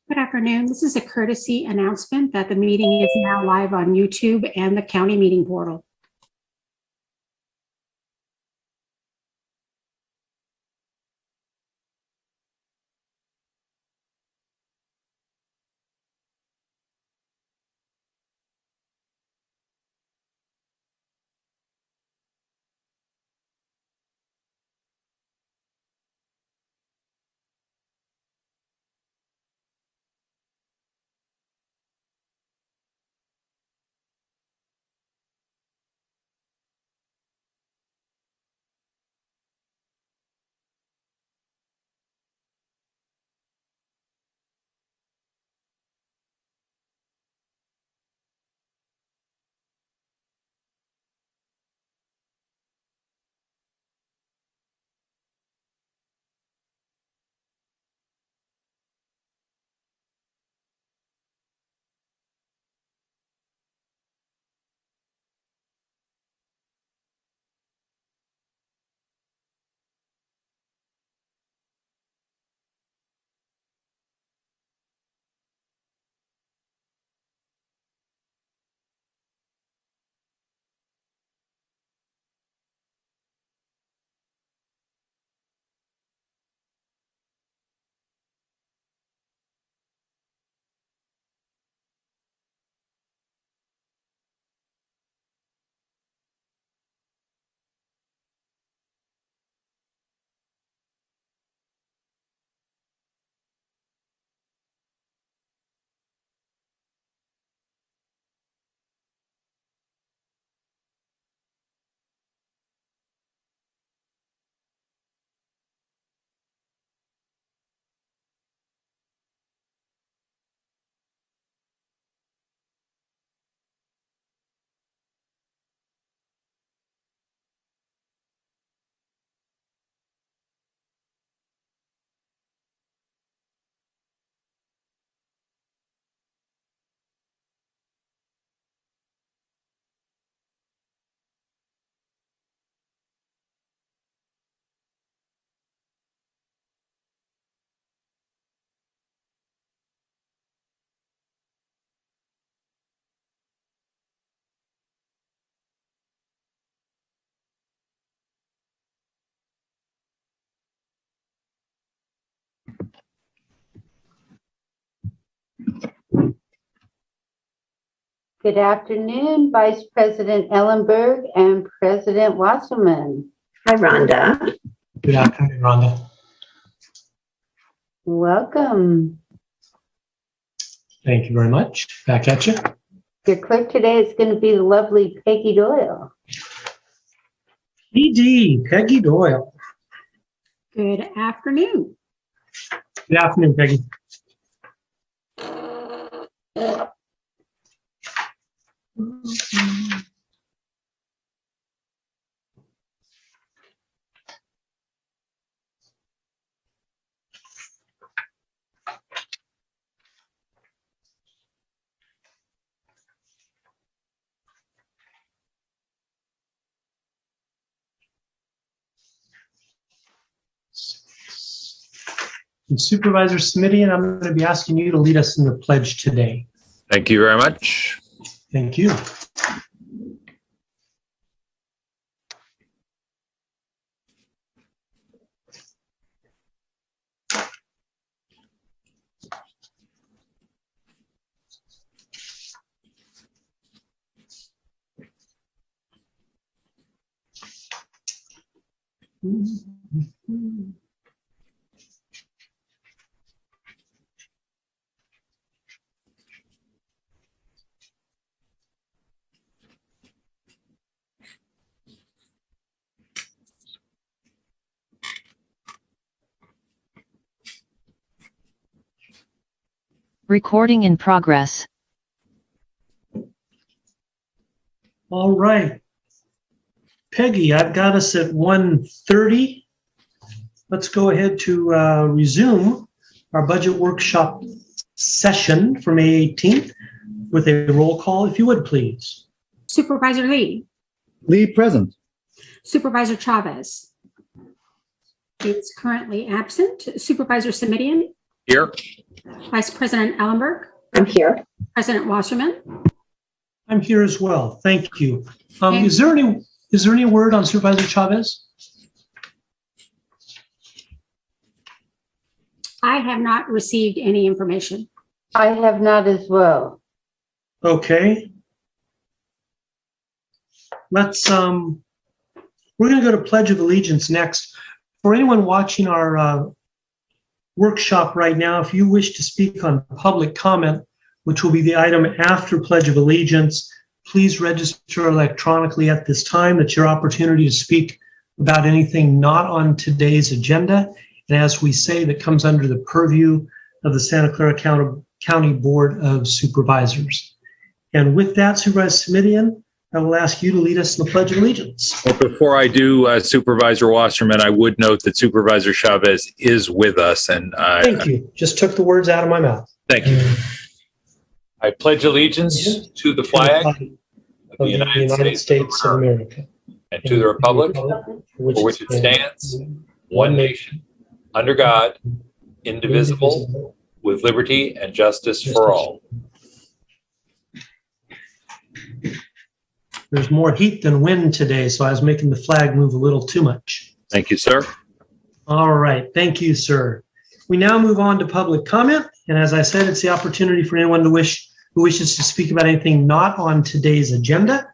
Good afternoon. This is a courtesy announcement that the meeting is now live on YouTube and the county meeting portal. Good afternoon, Vice President Ellenberg and President Wasserman. Hi, Rhonda. Good afternoon, Rhonda. Welcome. Thank you very much. Back at you. Your clerk today is going to be the lovely Peggy Doyle. PD, Peggy Doyle. Good afternoon. Good afternoon, Peggy. And Supervisor Smitty, I'm going to be asking you to lead us in the pledge today. Thank you very much. Thank you. Recording in progress. All right. Peggy, I've got us at 1:30. Let's go ahead to resume our budget workshop session for May 18th with a roll call, if you would, please. Supervisor Lee, Lee present. Supervisor Chavez is currently absent. Supervisor Simidian Here. Vice President Ellenberg, I'm here. President Wasserman. I'm here as well. Thank you. Okay. Is there any word on Supervisor Chavez? I have not received any information. I have not as well. Okay. Let's, we're going to go to Pledge of Allegiance next. For anyone watching our workshop right now, if you wish to speak on public comment, which will be the item after Pledge of Allegiance, please register electronically at this time. It's your opportunity to speak about anything not on today's agenda. And as we say, that comes under the purview of the Santa Clara County Board of Supervisors. And with that, Supervisor Simidian, I will ask you to lead us in the Pledge of Allegiance. Well, before I do, Supervisor Wasserman, I would note that Supervisor Chavez is with us, and Thank you. Just took the words out of my mouth. thank you. I pledge allegiance to the flag of the United States of America and to the republic for which it stands, one nation, under God, indivisible, with liberty and justice for all. There's more heat than wind today, so I was making the flag move a little too much. Thank you, sir. All right. Thank you, sir. We now move on to public comment. And as I said, it's the opportunity for anyone who wishes to speak about anything not on today's agenda.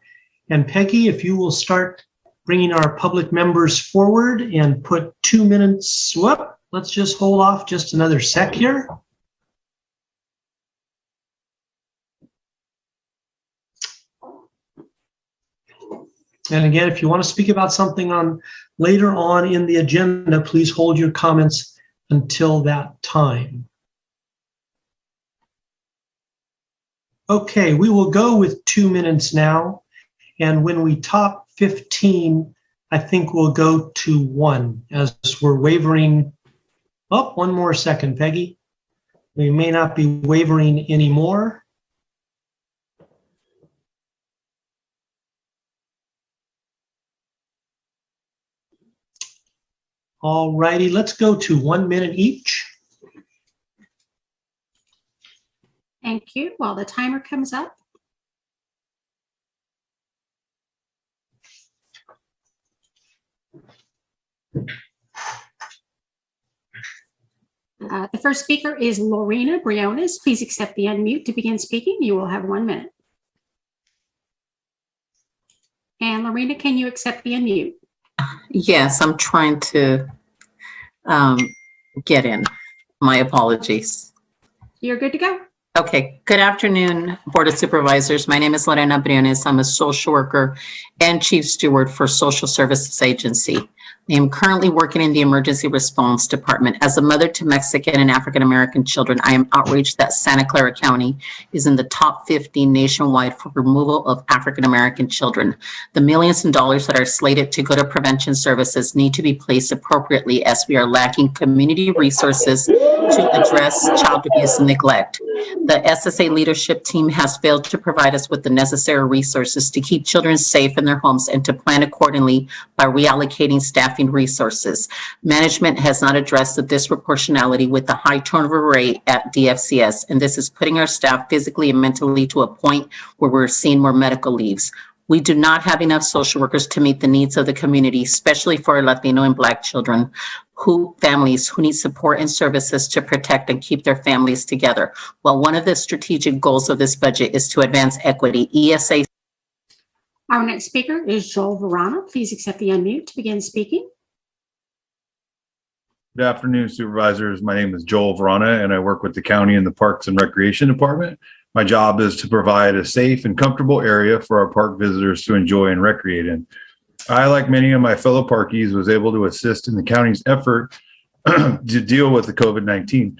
And Peggy, if you will start bringing our public members forward and put 2 minutes, let's just hold off just another sec here. And again, if you want to speak about something on later on in the agenda, please hold your comments until that time. Okay, we will go with 2 minutes now. And when we top 15, I think we'll go to 1 as we're wavering. Oh, 1 more second, Peggy. We may not be wavering anymore. All righty, let's go to 1 minute each. Thank you. While the timer comes up. The first speaker is Lorena Briones. Please accept the unmute to begin speaking. You will have 1 minute. And Lorena, can you accept the unmute? Yes, I'm trying to get in. My apologies. You're good to go. Okay, good afternoon, Board of Supervisors. My name is Lorena Briones. I'm a social worker and chief steward for Social Services Agency. I am currently working in the Emergency Response Department. As a mother to Mexican and African American children, I am outraged that Santa Clara County is in the top 50 nationwide for removal of African American children. The millions in dollars that are slated to go to prevention services need to be placed appropriately, as we are lacking community resources to address child abuse and neglect. The SSA leadership team has failed to provide us with the necessary resources to keep children safe in their homes and to plan accordingly by reallocating staffing resources. Management has not addressed the disproportionality with the high turnover rate at DFCS, and this is putting our staff physically and mentally to a point where we're seeing more medical leaves. We do not have enough social workers to meet the needs of the community, especially for our Latino and Black children, families who need support and services to protect and keep their families together. While one of the strategic goals of this budget is to advance equity, ESA. Our next speaker is Joel Verano. Please accept the unmute to begin speaking. Good afternoon, Supervisors. My name is Joel Verana, and I work with the county in the Parks and Recreation Department. My job is to provide a safe and comfortable area for our park visitors to enjoy and recreate in. I, like many of my fellow parkies, was able to assist in the county's effort to deal with the COVID-19,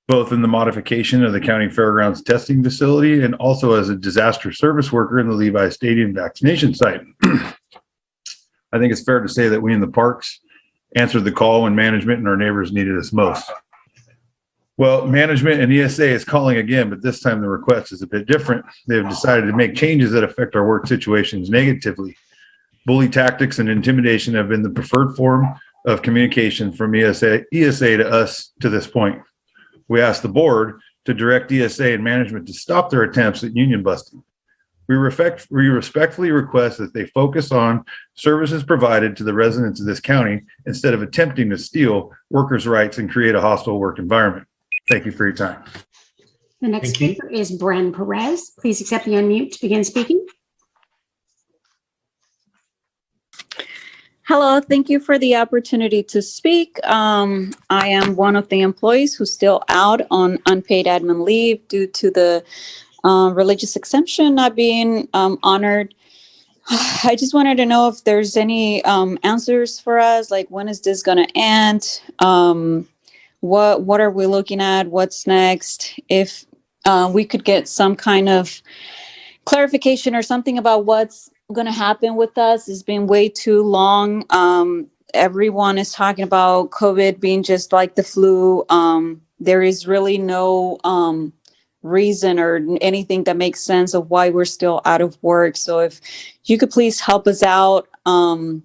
both in the modification of the county fairgrounds testing facility and also as a disaster service worker in the Levi Stadium vaccination site. I think it's fair to say that we in the parks answered the call when management and our neighbors needed us most. Well, management and ESA is calling again, but this time the request is a bit different. They have decided to make changes that affect our work situations negatively. Bully tactics and intimidation have been the preferred form of communication from ESA to us to this point. We ask the board to direct ESA and management to stop their attempts at union busting. We respectfully request that they focus on services provided to the residents of this county instead of attempting to steal workers' rights and create a hostile work environment. Thank you for your time. The next Thank you. speaker is Bren Perez. Please accept the unmute to begin speaking. Hello, thank you for the opportunity to speak. I am one of the employees who's still out on unpaid admin leave due to the religious exemption not being honored. I just wanted to know if there's any answers for us, like when is this going to end? What are we looking at? What's next? If we could get some kind of clarification or something about what's going to happen with us. It's been way too long. Everyone is talking about COVID being just like the flu. There is really no reason or anything that makes sense of why we're still out of work. So if you could please help us out and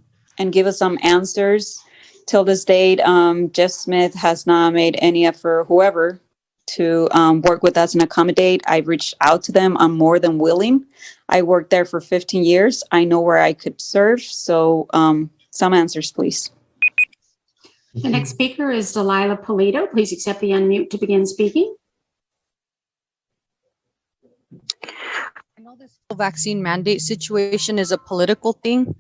give us some answers. Till this date, Jeff Smith has not made any effort, whoever, to work with us and accommodate. I've reached out to them. I'm more than willing. I worked there for 15 years. I know where I could serve. So some answers, please. The next speaker is Delilah Polito. Please accept the unmute to begin speaking. I know this whole vaccine mandate situation is a political thing.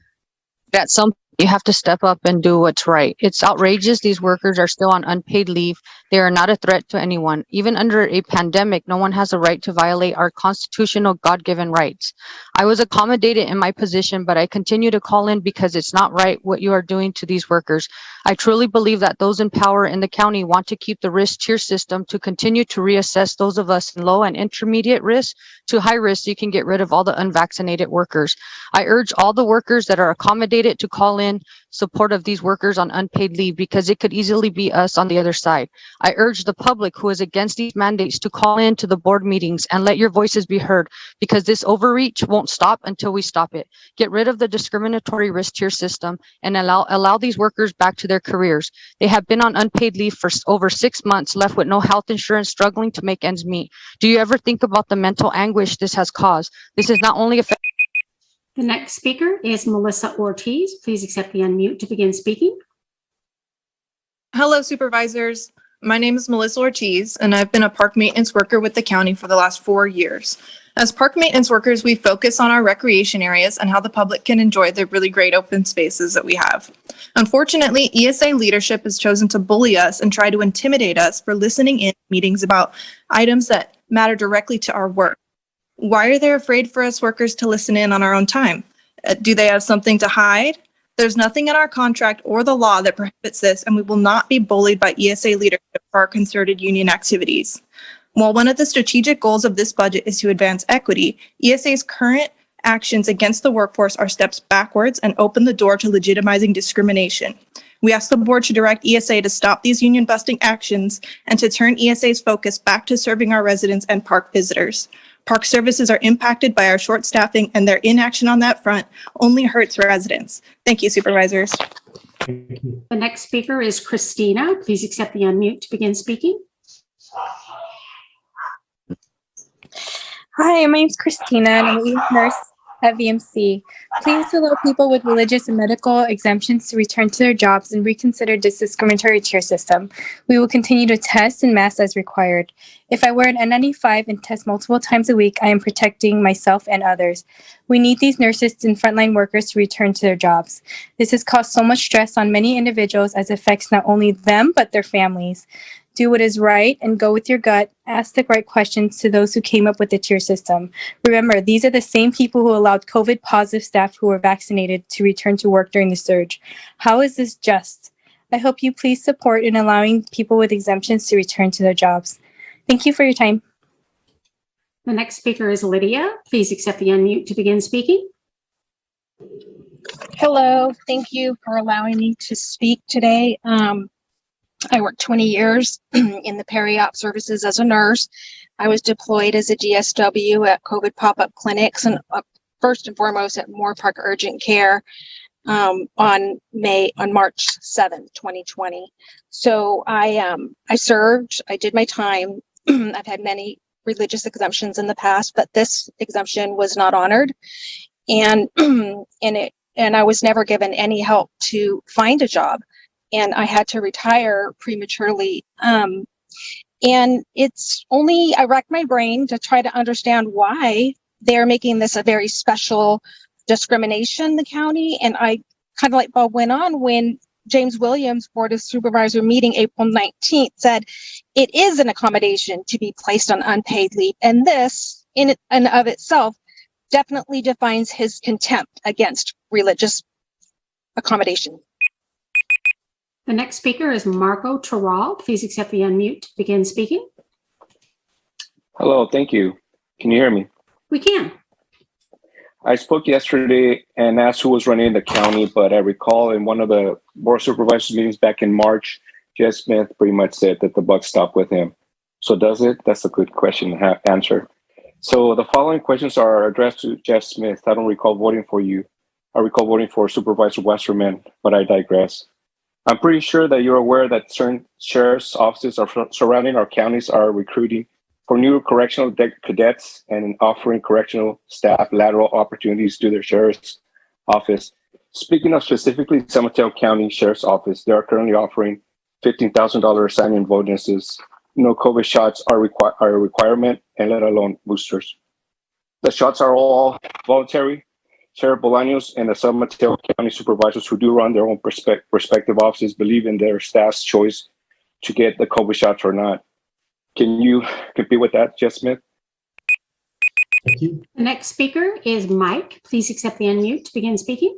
At some point, you have to step up and do what's right. It's outrageous. These workers are still on unpaid leave. They are not a threat to anyone. Even under a pandemic, no one has a right to violate our constitutional God-given rights. I was accommodated in my position, but I continue to call in because it's not right what you are doing to these workers. I truly believe that those in power in the county want to keep the risk tier system to continue to reassess those of us in low and intermediate risk to high risk so you can get rid of all the unvaccinated workers. I urge all the workers that are accommodated to call in support of these workers on unpaid leave because it could easily be us on the other side. I urge the public who is against these mandates to call in to the board meetings and let your voices be heard because this overreach won't stop until we stop it. Get rid of the discriminatory risk tier system and allow these workers back to their careers. They have been on unpaid leave for over 6 months, left with no health insurance, struggling to make ends meet. Do you ever think about the mental anguish this has caused? This is not only affecting. The next speaker is Melissa Ortiz. Please accept the unmute to begin speaking. Hello, supervisors. My name is Melissa Ortiz, and I've been a park maintenance worker with the county for the last 4 years. As park maintenance workers, we focus on our recreation areas and how the public can enjoy the really great open spaces that we have. Unfortunately, ESA leadership has chosen to bully us and try to intimidate us for listening in meetings about items that matter directly to our work. Why are they afraid for us workers to listen in on our own time? Do they have something to hide? There's nothing in our contract or the law that prohibits this, and we will not be bullied by ESA leadership for our concerted union activities. While one of the strategic goals of this budget is to advance equity, ESA's current actions against the workforce are steps backwards and open the door to legitimizing discrimination. We ask the board to direct ESA to stop these union busting actions and to turn ESA's focus back to serving our residents and park visitors. Park services are impacted by our short staffing, and their inaction on that front only hurts residents. Thank you, supervisors. The next speaker is Christina. Please accept the unmute to begin speaking. Hi, my name's Christina, and I'm a lead nurse at VMC. Please allow people with religious and medical exemptions to return to their jobs and reconsider this discriminatory tier system. We will continue to test and mask as required. If I wear an N95 and test multiple times a week, I am protecting myself and others. We need these nurses and frontline workers to return to their jobs. This has caused so much stress on many individuals as it affects not only them, but their families. Do what is right and go with your gut. Ask the right questions to those who came up with the tier system. Remember, these are the same people who allowed COVID-positive staff who were vaccinated to return to work during the surge. How is this just? I hope you please support in allowing people with exemptions to return to their jobs. Thank you for your time. The next speaker is Lydia. Please accept the unmute to begin speaking. Hello, thank you for allowing me to speak today. I worked 20 years in the peri-op services as a nurse. I was deployed as a DSW at COVID pop-up clinics and first and foremost at Moore Park Urgent Care. on March 7th, 2020. So I served, I did my time. I've had many religious exemptions in the past, but this exemption was not honored. And I was never given any help to find a job, and I had to retire prematurely. And I racked my brain to try to understand why they're making this a very special discrimination in the county. And I kind of light bulb went on when James Williams, Board of Supervisor meeting April 19th, said it is an accommodation to be placed on unpaid leave. And this in and of itself definitely defines his contempt against religious accommodation. The next speaker is Marco Terral. Please accept the unmute to begin speaking. Hello, thank you. Can you hear me? We can. I spoke yesterday and asked who was running the county, but I recall in one of the Board of Supervisors meetings back in March, Jeff Smith pretty much said that the buck stopped with him. So does it? That's a good question to answer. So the following questions are addressed to Jeff Smith. I don't recall voting for you. I recall voting for Supervisor Westerman, but I digress. I'm pretty sure that you're aware that certain sheriff's offices surrounding our counties are recruiting for new correctional cadets and offering correctional staff lateral opportunities to their sheriff's office. Speaking of specifically San Mateo County Sheriff's Office, they are currently offering $15,000 sign-in bonuses. No COVID shots are a requirement, and let alone boosters. The shots are all voluntary. Sheriff Bolaños and the San Mateo County Supervisors who do run their own respective offices believe in their staff's choice to get the COVID shots or not. Can you compete with that, Jeff Smith? Thank you. The next speaker is Mike. Please accept the unmute to begin speaking.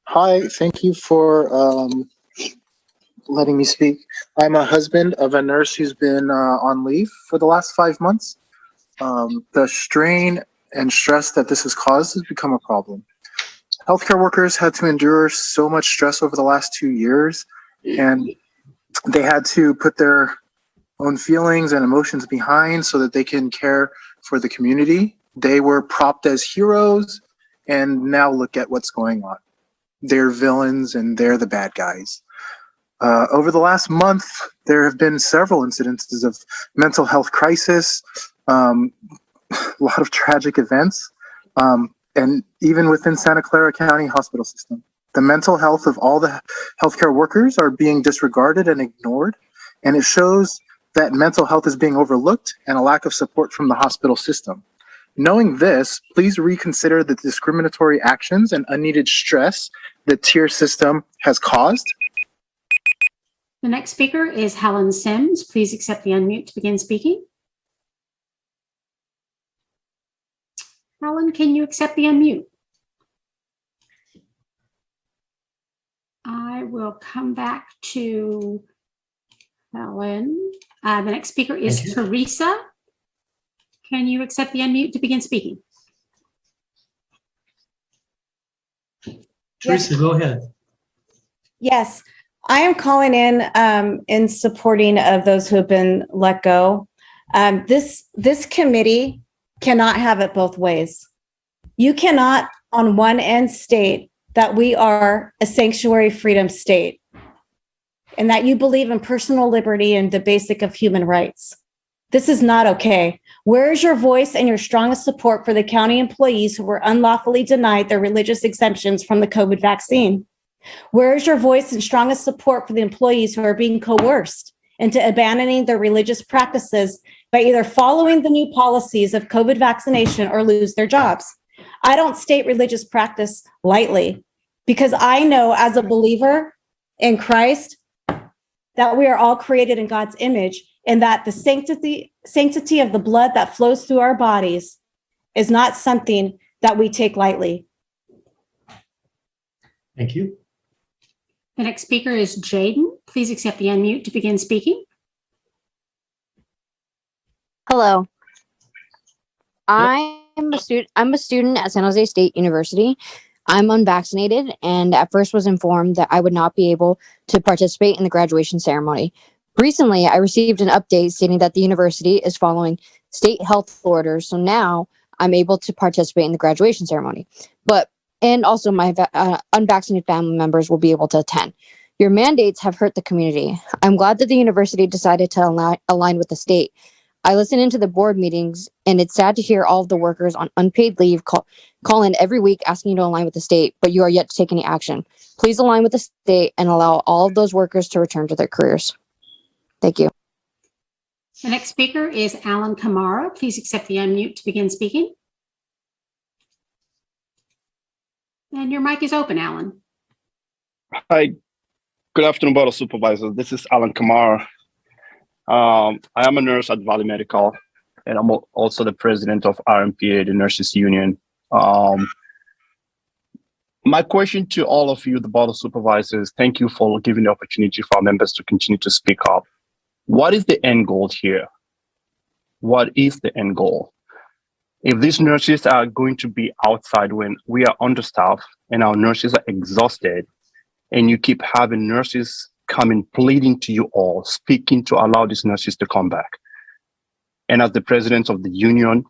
Hi, thank you for letting me speak. I'm a husband of a nurse who's been on leave for the last 5 months. The strain and stress that this has caused has become a problem. Healthcare workers had to endure so much stress over the last 2 years, and they had to put their own feelings and emotions behind so that they can care for the community. They were propped as heroes, and now look at what's going on. They're villains and they're the bad guys. Over the last month, there have been several incidences of mental health crisis, a lot of tragic events, and even within Santa Clara County hospital system. The mental health of all the healthcare workers are being disregarded and ignored, and it shows that mental health is being overlooked and a lack of support from the hospital system. Knowing this, please reconsider the discriminatory actions and unneeded stress the tier system has caused. The next speaker is Helen Sims. Please accept the unmute to begin speaking. Helen, can you accept the unmute? I will come back to Helen. The next speaker is Teresa. Can you accept the unmute to begin speaking? Teresa, go ahead. Yes, I am calling in supporting of those who have been let go. This committee cannot have it both ways. You cannot, on one end, state that we are a sanctuary freedom state and that you believe in personal liberty and the basic of human rights. This is not okay. Where is your voice and your strongest support for the county employees who were unlawfully denied their religious exemptions from the COVID vaccine? Where is your voice and strongest support for the employees who are being coerced into abandoning their religious practices by either following the new policies of COVID vaccination or lose their jobs? I don't state religious practice lightly because I know as a believer in Christ that we are all created in God's image and that the sanctity of the blood that flows through our bodies is not something that we take lightly. Thank you. The next speaker is Jaden. Please accept the unmute to begin speaking. Hello. I'm a student at San Jose State University. I'm unvaccinated and at first was informed that I would not be able to participate in the graduation ceremony. Recently, I received an update stating that the university is following state health orders. So now I'm able to participate in the graduation ceremony. And also my unvaccinated family members will be able to attend. Your mandates have hurt the community. I'm glad that the university decided to align with the state. I listen into the board meetings, and it's sad to hear all of the workers on unpaid leave call in every week asking you to align with the state, but you are yet to take any action. Please align with the state and allow all of those workers to return to their careers. Thank you. The next speaker is Alan Kamara. Please accept the unmute to begin speaking. And your mic is open, Alan. Hi, good afternoon, Board of Supervisors. This is Alan Kamara. I am a nurse at Valley Medical, and I'm also the president of RMPA, the Nurses Union. My question to all of you, the Board of Supervisors, thank you for giving the opportunity for our members to continue to speak up. What is the end goal here? What is the end goal? If these nurses are going to be outside when we are understaffed and our nurses are exhausted, and you keep having nurses coming pleading to you all, speaking to allow these nurses to come back. And as the president of the union,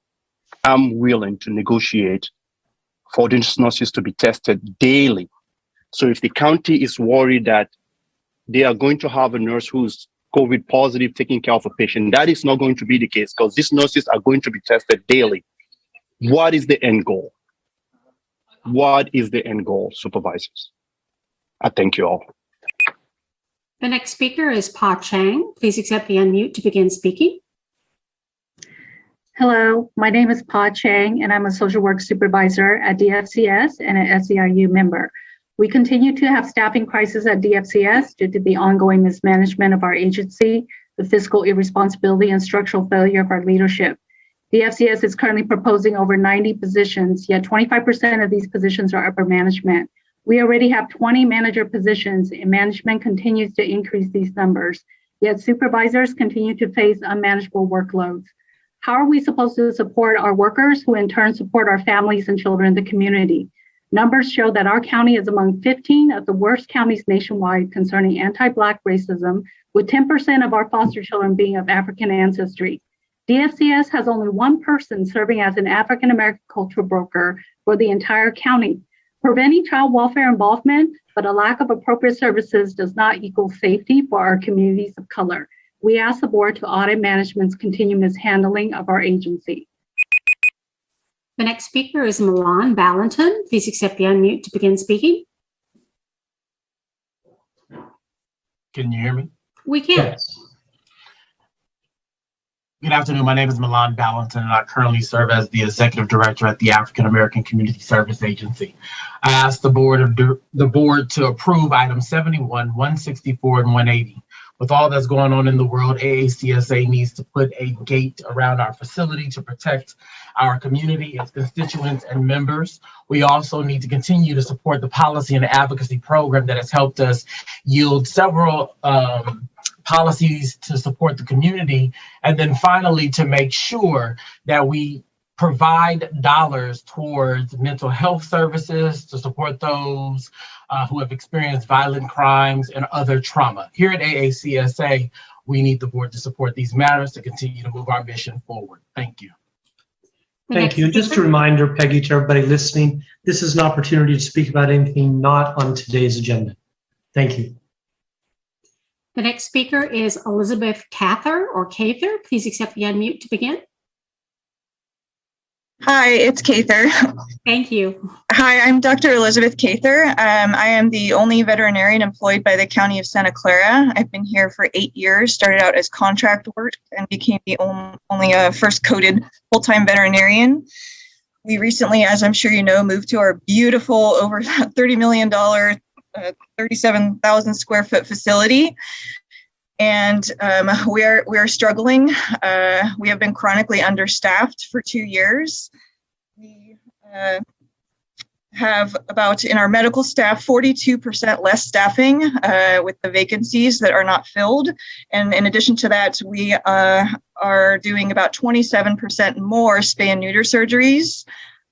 I'm willing to negotiate for these nurses to be tested daily. So if the county is worried that they are going to have a nurse who's COVID positive taking care of a patient, that is not going to be the case because these nurses are going to be tested daily. What is the end goal? What is the end goal, supervisors? I thank you all. The next speaker is Pa Chang. Please accept the unmute to begin speaking. Hello, my name is Pa Chang, and I'm a social work supervisor at DFCS and an SEIU member. We continue to have staffing crisis at DFCS due to the ongoing mismanagement of our agency, the fiscal irresponsibility and structural failure of our leadership. DFCS is currently proposing over 90 positions, yet 25% of these positions are upper management. We already have 20 manager positions, and management continues to increase these numbers, yet supervisors continue to face unmanageable workloads. How are we supposed to support our workers who in turn support our families and children in the community? Numbers show that our county is among 15 of the worst counties nationwide concerning anti-Black racism, with 10% of our foster children being of African ancestry. DFCS has only one person serving as an African-American cultural broker for the entire county. Preventing child welfare involvement, but a lack of appropriate services does not equal safety for our communities of color. We ask the board to audit management's continued mishandling of our agency. The next speaker is Milan Valentin. Please accept the unmute to begin speaking. Can you hear me? We can. Yes. Good afternoon. My name is Milan Valentin, and I currently serve as the executive director at the African American Community Service Agency. I asked the board to approve items 71, 164, and 180. With all that's going on in the world, AACSA needs to put a gate around our facility to protect our community, its constituents, and members. We also need to continue to support the policy and advocacy program that has helped us yield several policies to support the community, and then finally to make sure that we provide dollars towards mental health services to support those who have experienced violent crimes and other trauma. Here at AACSA, we need the board to support these matters to continue to move our mission forward. Thank you. Thank you. Just a reminder, Peggy, to everybody listening, this is an opportunity to speak about anything not on today's agenda. Thank you. The next speaker is Elizabeth Cather. Please accept the unmute to begin. Hi, it's Cather. Thank you. Hi, I'm Dr. Elizabeth Cather. I am the only veterinarian employed by the County of Santa Clara. I've been here for 8 years, started out as contract work and became the only first coded full-time veterinarian. We recently, as I'm sure you know, moved to our beautiful over $30 million 37,000 square foot facility, and we are struggling. We have been chronically understaffed for 2 years. We have about, in our medical staff, 42% less staffing with the vacancies that are not filled, and in addition to that, we are doing about 27% more spay and neuter surgeries.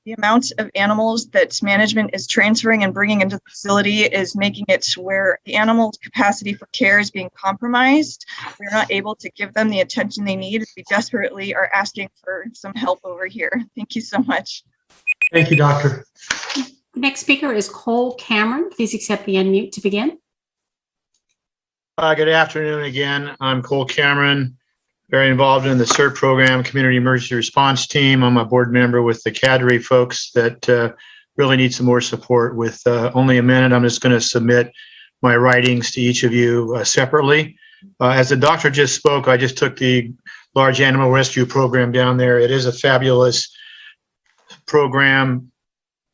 The amount of animals that management is transferring and bringing into the facility is making it where the animal's capacity for care is being compromised. We're not able to give them the attention they need. We desperately are asking for some help over here. Thank you so much. Thank you, Doctor. The next speaker is Cole Cameron. Please accept the unmute to begin. Good afternoon again. I'm Cole Cameron, very involved in the CERT program, Community Emergency Response Team. I'm a board member with the cadre folks that really need some more support. With only a minute, I'm just going to submit my writings to each of you separately. As the doctor just spoke, I just took the large animal rescue program down there. It is a fabulous program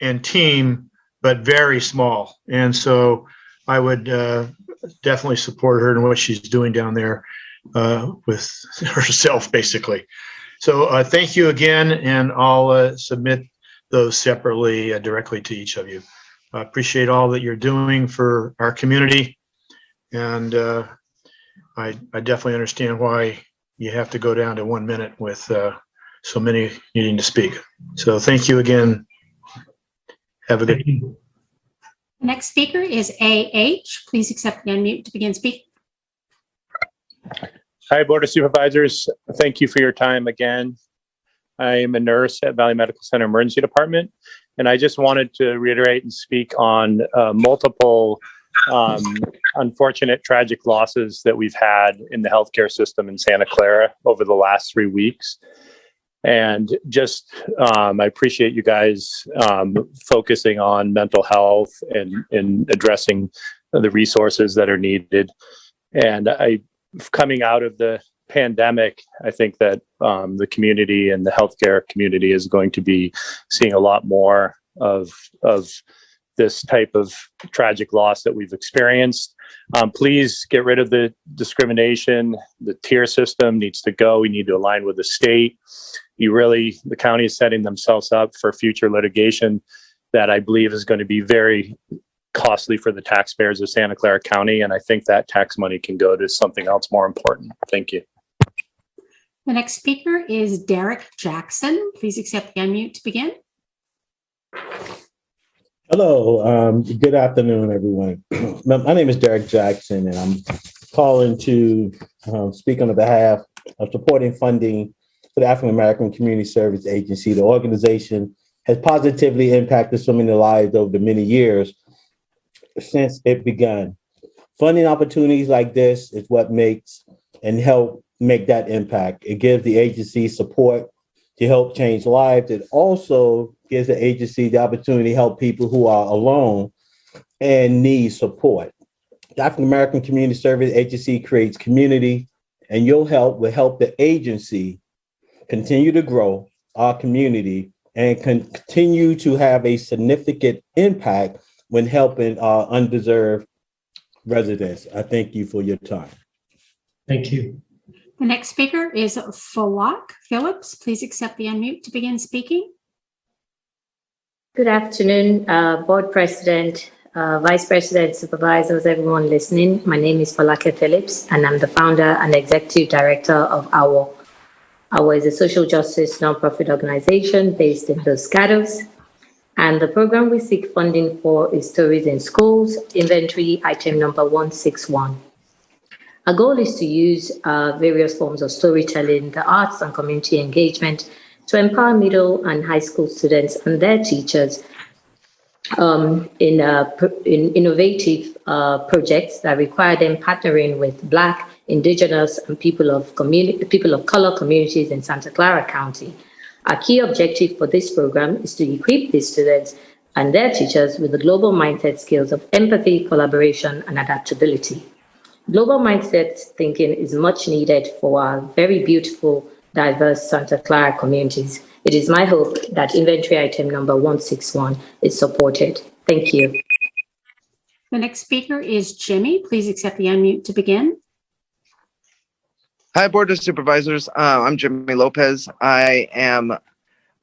and team, but very small. And so I would definitely support her in what she's doing down there with herself, basically. So thank you again, and I'll submit those separately directly to each of you. I appreciate all that you're doing for our community, and I definitely understand why you have to go down to 1 minute with so many needing to speak. So thank you again. Have a good evening. The next speaker is A.H. Please accept the unmute to begin speaking. Hi, Board of Supervisors. Thank you for your time again. I am a nurse at Valley Medical Center Emergency Department, and I just wanted to reiterate and speak on multiple unfortunate, tragic losses that we've had in the healthcare system in Santa Clara over the last 3 weeks. And just, I appreciate you guys focusing on mental health and addressing the resources that are needed. And coming out of the pandemic, I think that the community and the healthcare community is going to be seeing a lot more of this type of tragic loss that we've experienced. Please get rid of the discrimination. The tier system needs to go. We need to align with the state. The county is setting themselves up for future litigation that I believe is going to be very costly for the taxpayers of Santa Clara County. And I think that tax money can go to something else more important. Thank you. The next speaker is Derek Jackson. Please accept the unmute to begin. Hello, good afternoon, everyone. My name is Derek Jackson, and I'm calling to speak on the behalf of supporting funding for the African American Community Service Agency. The organization has positively impacted so many lives over the many years since it began. Funding opportunities like this is what makes and help make that impact. It gives the agency support to help change lives. It also gives the agency the opportunity to help people who are alone and need support. The African American Community Service Agency creates community, and your help will help the agency continue to grow our community and continue to have a significant impact when helping our undeserved residents. I thank you for your time. Thank you. The next speaker is Falak Phillips. Please accept the unmute to begin speaking. Good afternoon, Board President, Vice President, Supervisors, everyone listening. My name is Falak Phillips, and I'm the founder and executive director of OWL. OWL is a social justice nonprofit organization based in Los Gatos. And the program we seek funding for is Stories in Schools, inventory item number 161. Our goal is to use various forms of storytelling, the arts and community engagement to empower middle and high school students and their teachers in innovative projects that require them partnering with Black, Indigenous, and people of color communities in Santa Clara County. Our key objective for this program is to equip these students and their teachers with the global mindset skills of empathy, collaboration, and adaptability. Global mindset thinking is much needed for our very beautiful, diverse Santa Clara communities. It is my hope that inventory item number 161 is supported. Thank you. The next speaker is Jimmy. Please accept the unmute to begin. Hi, Board of Supervisors. I'm Jimmy Lopez. I am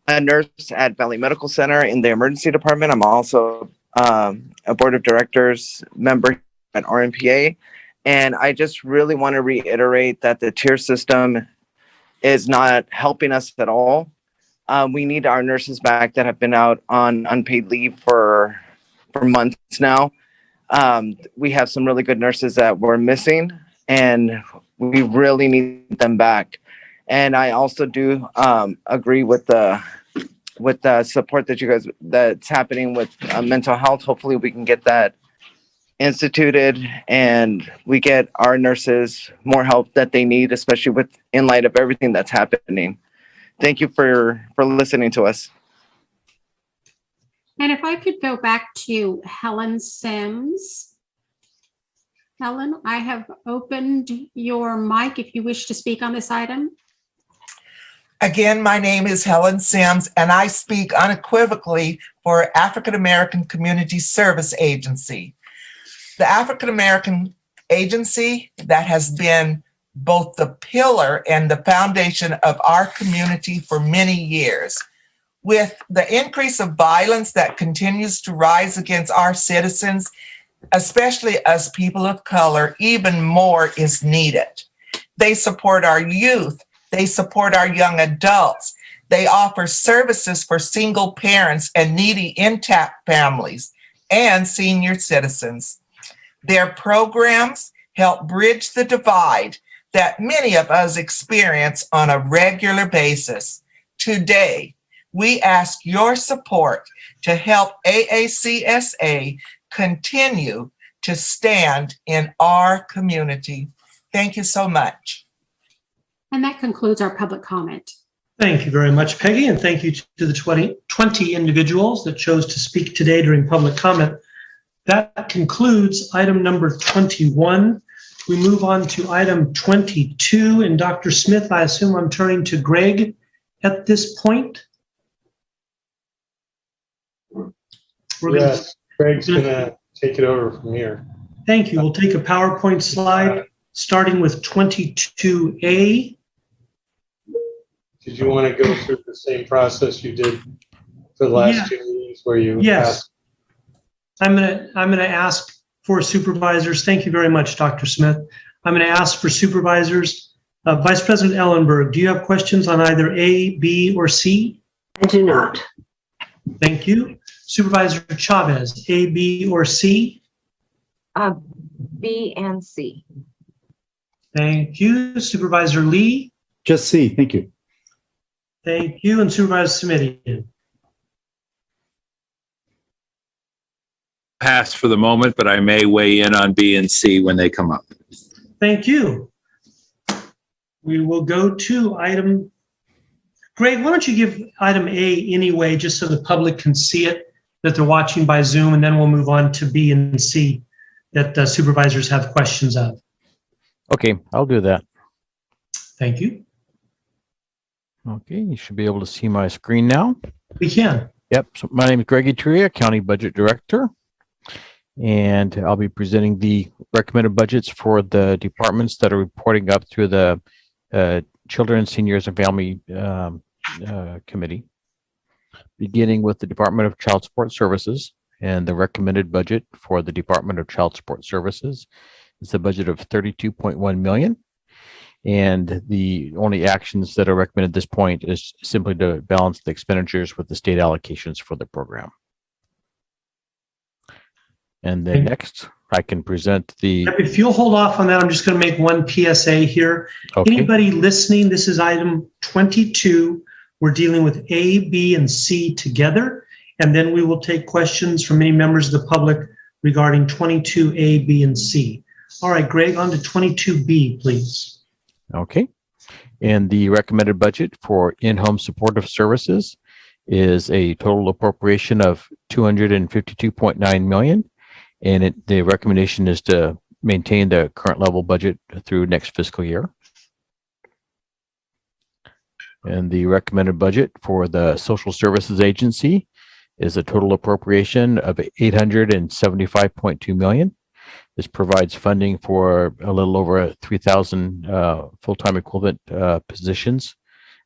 a nurse at Valley Medical Center in the emergency department. I'm also a Board of Directors member at RMPA. And I just really want to reiterate that the tier system is not helping us at all. We need our nurses back that have been out on unpaid leave for months now. We have some really good nurses that we're missing, and we really need them back. And I also do agree with the support that's happening with mental health. Hopefully we can get that instituted and we get our nurses more help that they need, especially in light of everything that's happening. Thank you for listening to us. And if I could go back to Helen Sims. Helen, I have opened your mic if you wish to speak on this item. Again, my name is Helen Sims, and I speak unequivocally for African American Community Service Agency. The African American agency that has been both the pillar and the foundation of our community for many years. With the increase of violence that continues to rise against our citizens, especially us people of color, even more is needed. They support our youth. They support our young adults. They offer services for single parents and needy intact families and senior citizens. Their programs help bridge the divide that many of us experience on a regular basis. Today, we ask your support to help AACSA continue to stand in our community. Thank you so much. And that concludes our public comment. Thank you very much, Peggy, and thank you to the 20 individuals that chose to speak today during public comment. That concludes item number 21. We move on to item 22. And Dr. Smith, I assume I'm turning to Greg at this point. Yes, Greg's going to take it over from here. Thank you. We'll take a PowerPoint slide starting with 22A. Did you want to go through the same process you did for the last two meetings where you asked? I'm gonna ask for supervisors. Thank you very much, Dr. Smith. I'm gonna ask for supervisors. Vice President Ellenberg, do you have questions on either A, B, or C? I do not. Thank you. Supervisor Chavez, A, B, or C? B and C. Thank you. Supervisor Lee? Just C, thank you. Thank you. And Supervisor Simidian? Pass for the moment, but I may weigh in on B and C when they come up. Thank you. We will go to item, Greg, why don't you give item A anyway, just so the public can see it, that they're watching by Zoom, and then we'll move on to B and C that the supervisors have questions of. Okay, I'll do that. Thank you. Okay, you should be able to see my screen now. We can. Yep, so my name is Greg Etruria, County Budget Director, and I'll be presenting the recommended budgets for the departments that are reporting up through the Children, Seniors, and Family Committee, beginning with the Department of Child Support Services. And the recommended budget for the Department of Child Support Services is a budget of $32.1 million. And the only actions that are recommended at this point is simply to balance the expenditures with the state allocations for the program. And then next, I can present the... If you'll hold off on that, I'm just going to make one PSA here. Okay. Anybody listening, this is item 22. We're dealing with A, B, and C together. And then we will take questions from any members of the public regarding 22A, B, and C. All right, Greg, on to 22B, please. Okay. And the recommended budget for in-home supportive services is a total appropriation of $252.9 million. And the recommendation is to maintain the current level budget through next fiscal year. And the recommended budget for the Social Services Agency is a total appropriation of $875.2 million. This provides funding for a little over 3,000 full-time equivalent positions.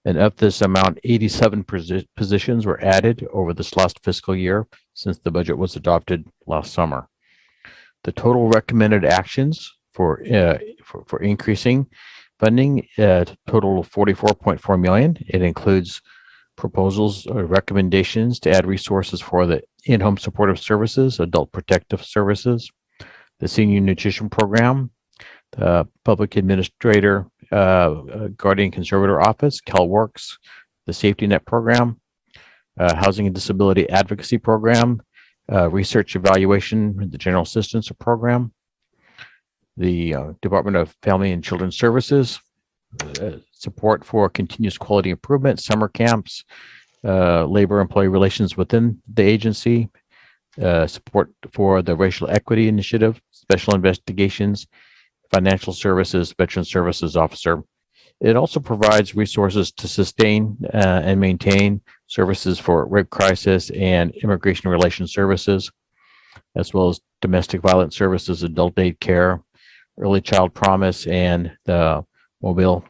And of this amount, 87 positions were added over this last fiscal year since the budget was adopted last summer. The total recommended actions for increasing funding total of $44.4 million. It includes proposals or recommendations to add resources for the in-home supportive services, adult protective services, the senior nutrition program, the public administrator, guardian conservator office, CalWorks, the safety net program, housing and disability advocacy program, research evaluation, the general assistance program, the Department of Family and Children's Services, support for continuous quality improvement, summer camps, labor employee relations within the agency, support for the racial equity initiative, special investigations, financial services, veteran services officer. It also provides resources to sustain and maintain services for rape crisis and immigration relations services, as well as domestic violence services, adult aid care, early child promise, and the mobile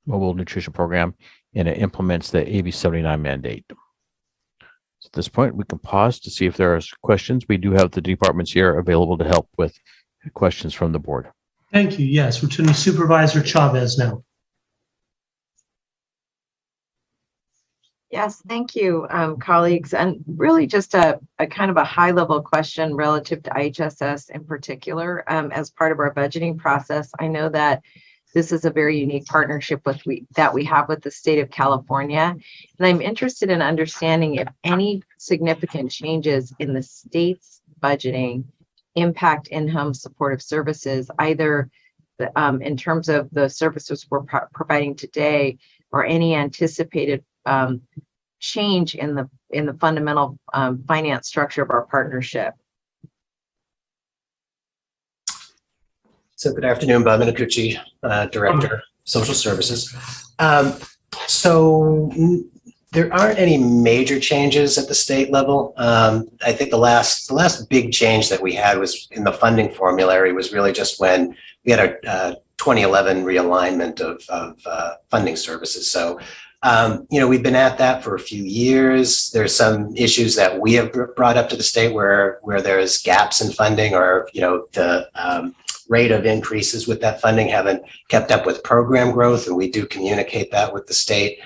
nutrition program, and it implements the AB 79 mandate. So at this point, we can pause to see if there are questions. We do have the departments here available to help with questions from the board. Thank you. Yes, we're turning to Supervisor Chavez now. Yes, thank you, colleagues. And really just a kind of a high level question relative to IHSS in particular. As part of our budgeting process, I know that this is a very unique partnership that we have with the state of California. And I'm interested in understanding if any significant changes in the state's budgeting impact in-home supportive services, either in terms of the services we're providing today or any anticipated change in the fundamental finance structure of our partnership. So good afternoon, Bob Minicucci, Director, Social Services. So there aren't any major changes at the state level. I think the last big change that we had was in the funding formulary was really just when we had our 2011 realignment of funding services. So, we've been at that for a few years. There's some issues that we have brought up to the state where there's gaps in funding, or, the rate of increases with that funding haven't kept up with program growth, and we do communicate that with the state.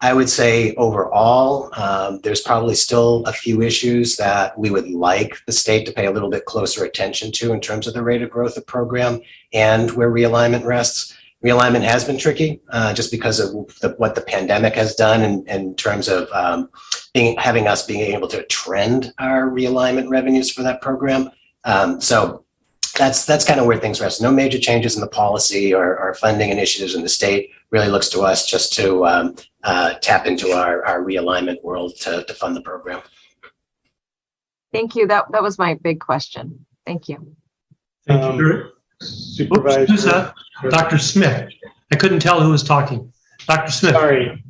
I would say overall, there's probably still a few issues that we would like the state to pay a little bit closer attention to in terms of the rate of growth of program and where realignment rests. Realignment has been tricky just because of what the pandemic has done in terms of having us being able to trend our realignment revenues for that program. So that's kind of where things rest. No major changes in the policy or funding initiatives in the state. Really looks to us just to tap into our realignment world to fund the program. Thank you. That was my big question. Thank you. Thank you. Supervisor. Who's that? Dr. Smith. I couldn't tell who was talking. Dr. Smith. Sorry.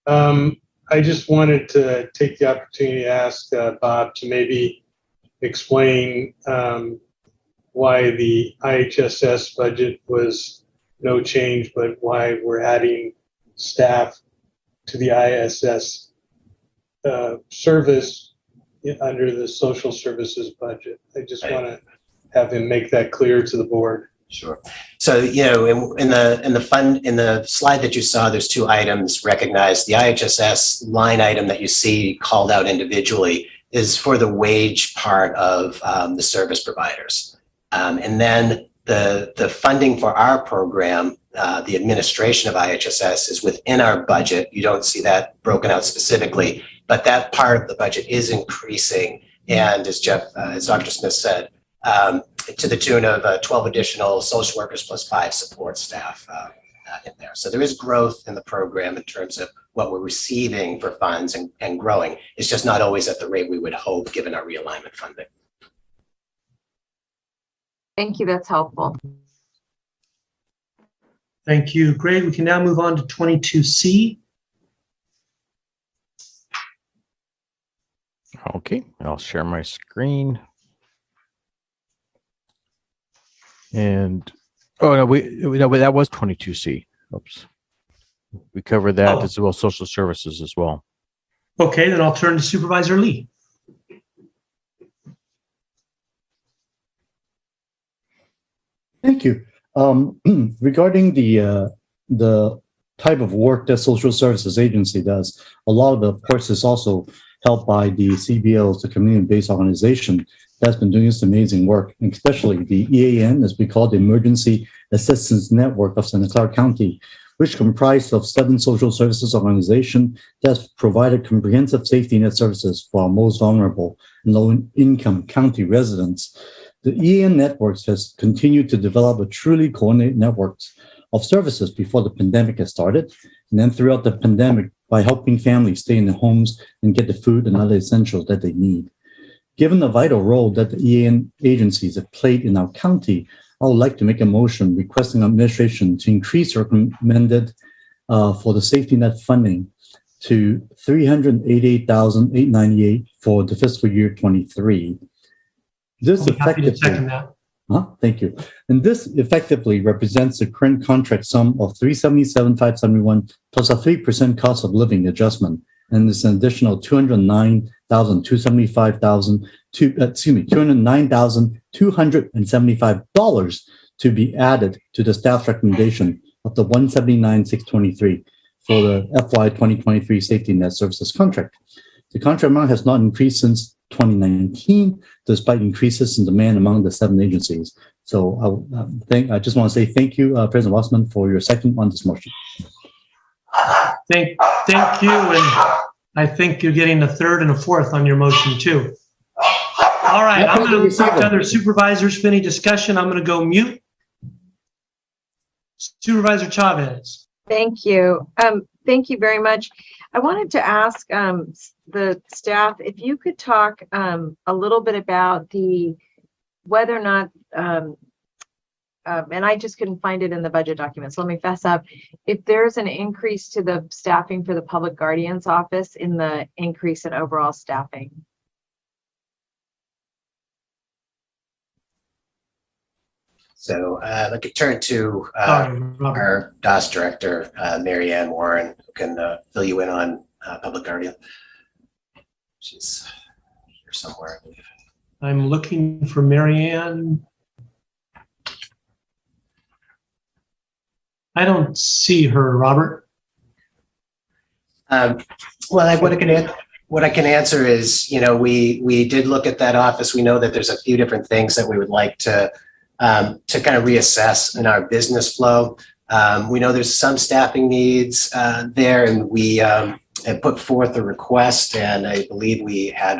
I just wanted to take the opportunity to ask Bob to maybe explain why the IHSS budget was no change, but why we're adding staff to the ISS service under the social services budget. I just want to have him make that clear to the board. Sure. So, in the slide that you saw, there's two items recognized. The IHSS line item that you see called out individually is for the wage part of the service providers. And then the funding for our program, the administration of IHSS, is within our budget. You don't see that broken out specifically, but that part of the budget is increasing. And as Dr. Smith said, to the tune of 12 additional social workers plus 5 support staff in there. So there is growth in the program in terms of what we're receiving for funds and growing. It's just not always at the rate we would hope given our realignment funding. Thank you. That's helpful. Thank you. Great. We can now move on to 22C. Okay, I'll share my screen. And that was 22C. Oops, we covered that as well. Social services as well. Okay, then I'll turn to Supervisor Lee. Thank you. Regarding the type of work that social services agency does. A lot of it, of course, is also helped by the CBOs, the community-based organization that's been doing this amazing work, and especially the EAN, as we call the Emergency Assistance Network of Santa Clara County, which comprised of 7 social services organizations that's provided comprehensive safety net services for our most vulnerable and low-income county residents. The EAN networks has continued to develop a truly coordinated network of services before the pandemic has started, and then throughout the pandemic by helping families stay in their homes and get the food and other essentials that they need. Given the vital role that the EAN agencies have played in our county, I would like to make a motion requesting administration to increase recommended for the safety net funding to $388,898 for the fiscal year 23. This effectively, thank you. And this effectively represents the current contract sum of $377,571 plus a 3% cost of living adjustment, and it's an additional $209,275 to be added to the staff recommendation of the $179,623 for the FY 2023 safety net services contract. The contract amount has not increased since 2019, despite increases in demand among the 7 agencies. So I just want to say thank you, President Wassman, for your second on this motion. Thank you, and I think you're getting a third and a fourth on your motion too. All right, I'm going to talk to other supervisors for any discussion. I'm going to go mute. Supervisor Chavez. Thank you. Thank you very much. I wanted to ask the staff if you could talk a little bit about whether or not, and I just couldn't find it in the budget documents. Let me fess up. If there's an increase to the staffing for the Public Guardian's office in the increase in overall staffing. So I could turn to our DOS director, Mary Ann Warren, who can fill you in on Public Guardian. She's here somewhere, I believe. I'm looking for Mary Ann. I don't see her, Robert. Well, what I can answer is, we did look at that office. We know that there's a few different things that we would like to kind of reassess in our business flow. We know there's some staffing needs there, and we have put forth a request, and I believe we had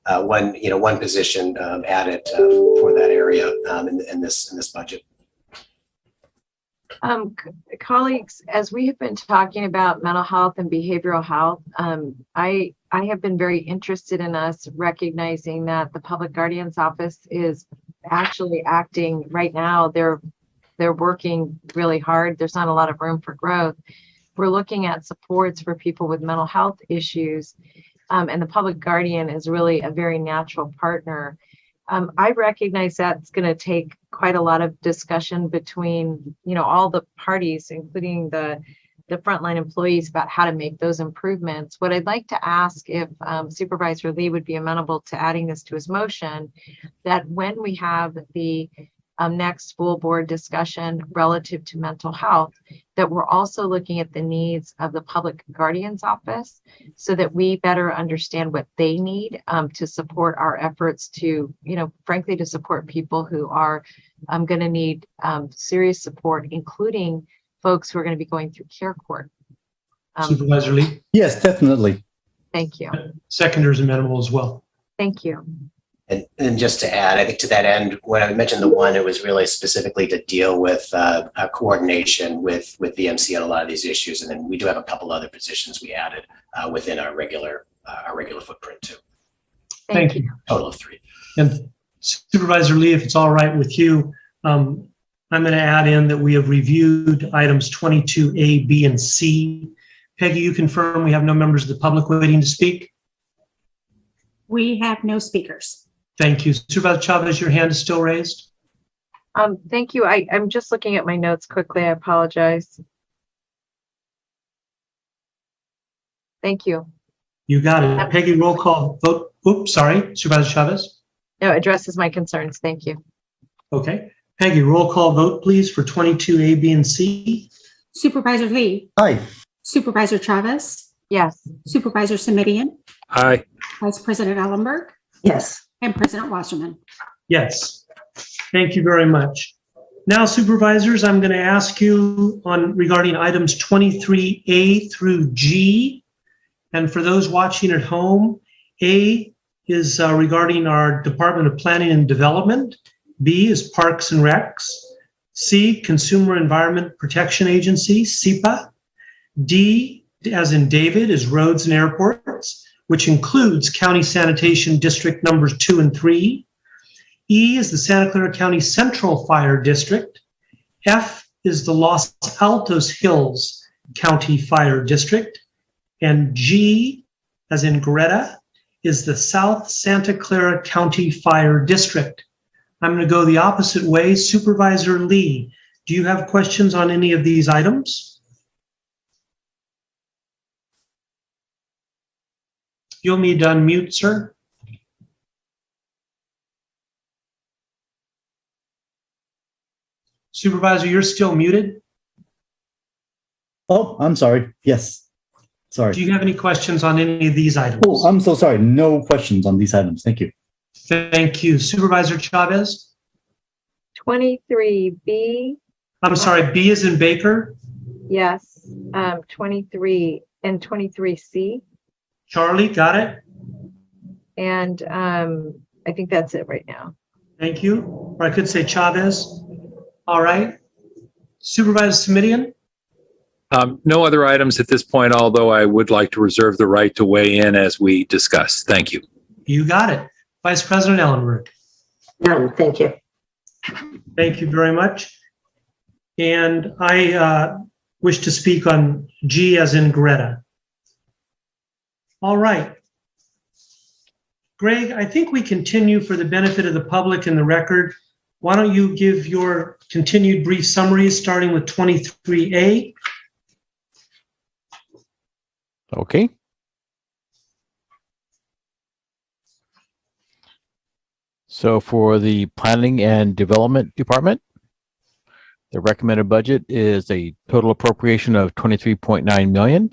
one position added for that area in this budget. Colleagues, as we have been talking about mental health and behavioral health, I have been very interested in us recognizing that the Public Guardian's office is actually acting right now. They're working really hard. There's not a lot of room for growth. We're looking at supports for people with mental health issues, and the Public Guardian is really a very natural partner. I recognize that's going to take quite a lot of discussion between, all the parties, including the frontline employees, about how to make those improvements. What I'd like to ask if Supervisor Lee would be amenable to adding this to his motion, that when we have the next full board discussion relative to mental health, that we're also looking at the needs of the Public Guardian's office so that we better understand what they need to support our efforts to, frankly, to support people who are going to need serious support, including folks who are going to be going through care court. Supervisor Lee? Yes, definitely. Thank you. Seconders amenable as well. Thank you. And just to add, I think to that end, when I mentioned the one, it was really specifically to deal with coordination with VMC on a lot of these issues. And then we do have a couple other positions we added within our regular footprint too. Thank you. Total of 3. And Supervisor Lee, if it's all right with you, I'm going to add in that we have reviewed items 22A, B, and C. Peggy, you confirm we have no members of the public waiting to speak? We have no speakers. Thank you. Supervisor Chavez, your hand is still raised. Thank you. I'm just looking at my notes quickly. I apologize. Thank you. You got it. Peggy, roll call vote. Oops, sorry. Supervisor Chavez. No, addresses my concerns. Thank you. Okay. Peggy, roll call vote, please, for 22A, B, and C. Supervisor Lee, Aye. Supervisor Chavez, Yes. Supervisor Semidian, Aye. Vice President Ellenberg, Yes. and President Wasserman. Yes. Thank you very much. Now, supervisors, I'm going to ask you on regarding items 23A through G. And for those watching at home, A is regarding our Department of Planning and Development. B is Parks and Recs. C, Consumer Environment Protection Agency, SEPA. D, as in David, is Roads and Airports, which includes County Sanitation District numbers 2 and 3. E is the Santa Clara County Central Fire District. F is the Los Altos Hills County Fire District. And G, as in Greta, is the South Santa Clara County Fire District. I'm going to go the opposite way. Supervisor Lee, do you have questions on any of these items? You'll need to unmute, sir. Supervisor, you're still muted. Oh, I'm sorry. Yes. Sorry. Do you have any questions on any of these items? Oh, I'm so sorry. No questions on these items. Thank you. Thank you. Supervisor Chavez? 23B. I'm sorry, B is in Baker. Yes. 23 and 23C. Charlie, got it? And I think that's it right now. Thank you. Or I could say Chavez. All right. Supervisor Semidian? No other items at this point, although I would like to reserve the right to weigh in as we discuss. Thank you. You got it. Vice President Ellenberg. None. Thank you. Thank you very much. And I wish to speak on G as in Greta. All right. Greg, I think we continue for the benefit of the public and the record. Why don't you give your continued brief summaries starting with 23A? Okay. So for the Planning and Development Department, the recommended budget is a total appropriation of 23.9 million.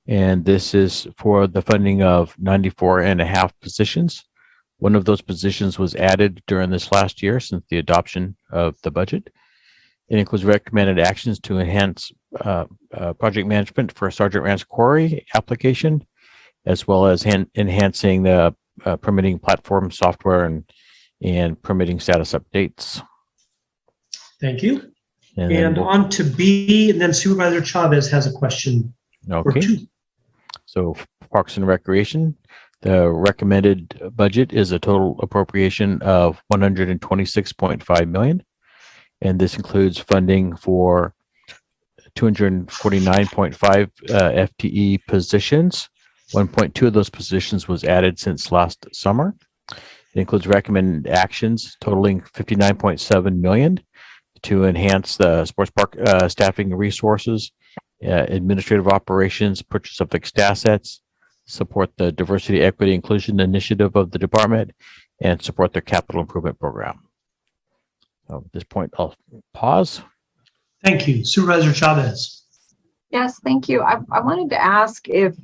And this is for the funding of 94.5 positions. One of those positions was added during this last year since the adoption of the budget. It includes recommended actions to enhance project management for Sergeant Ranch Quarry application, as well as enhancing the permitting platform software and permitting status updates. Thank you. And on to B, and then Supervisor Chavez has a question. Okay. So Parks and Recreation, the recommended budget is a total appropriation of 126.5 million. And this includes funding for 249.5 FTE positions. 1.2 of those positions was added since last summer. It includes recommended actions totaling 59.7 million to enhance the sports park staffing resources, administrative operations, purchase of fixed assets, support the diversity, equity, inclusion initiative of the department, and support their capital improvement program. So at this point, I'll pause. Thank you. Supervisor Chavez. Yes, thank you. I wanted to ask if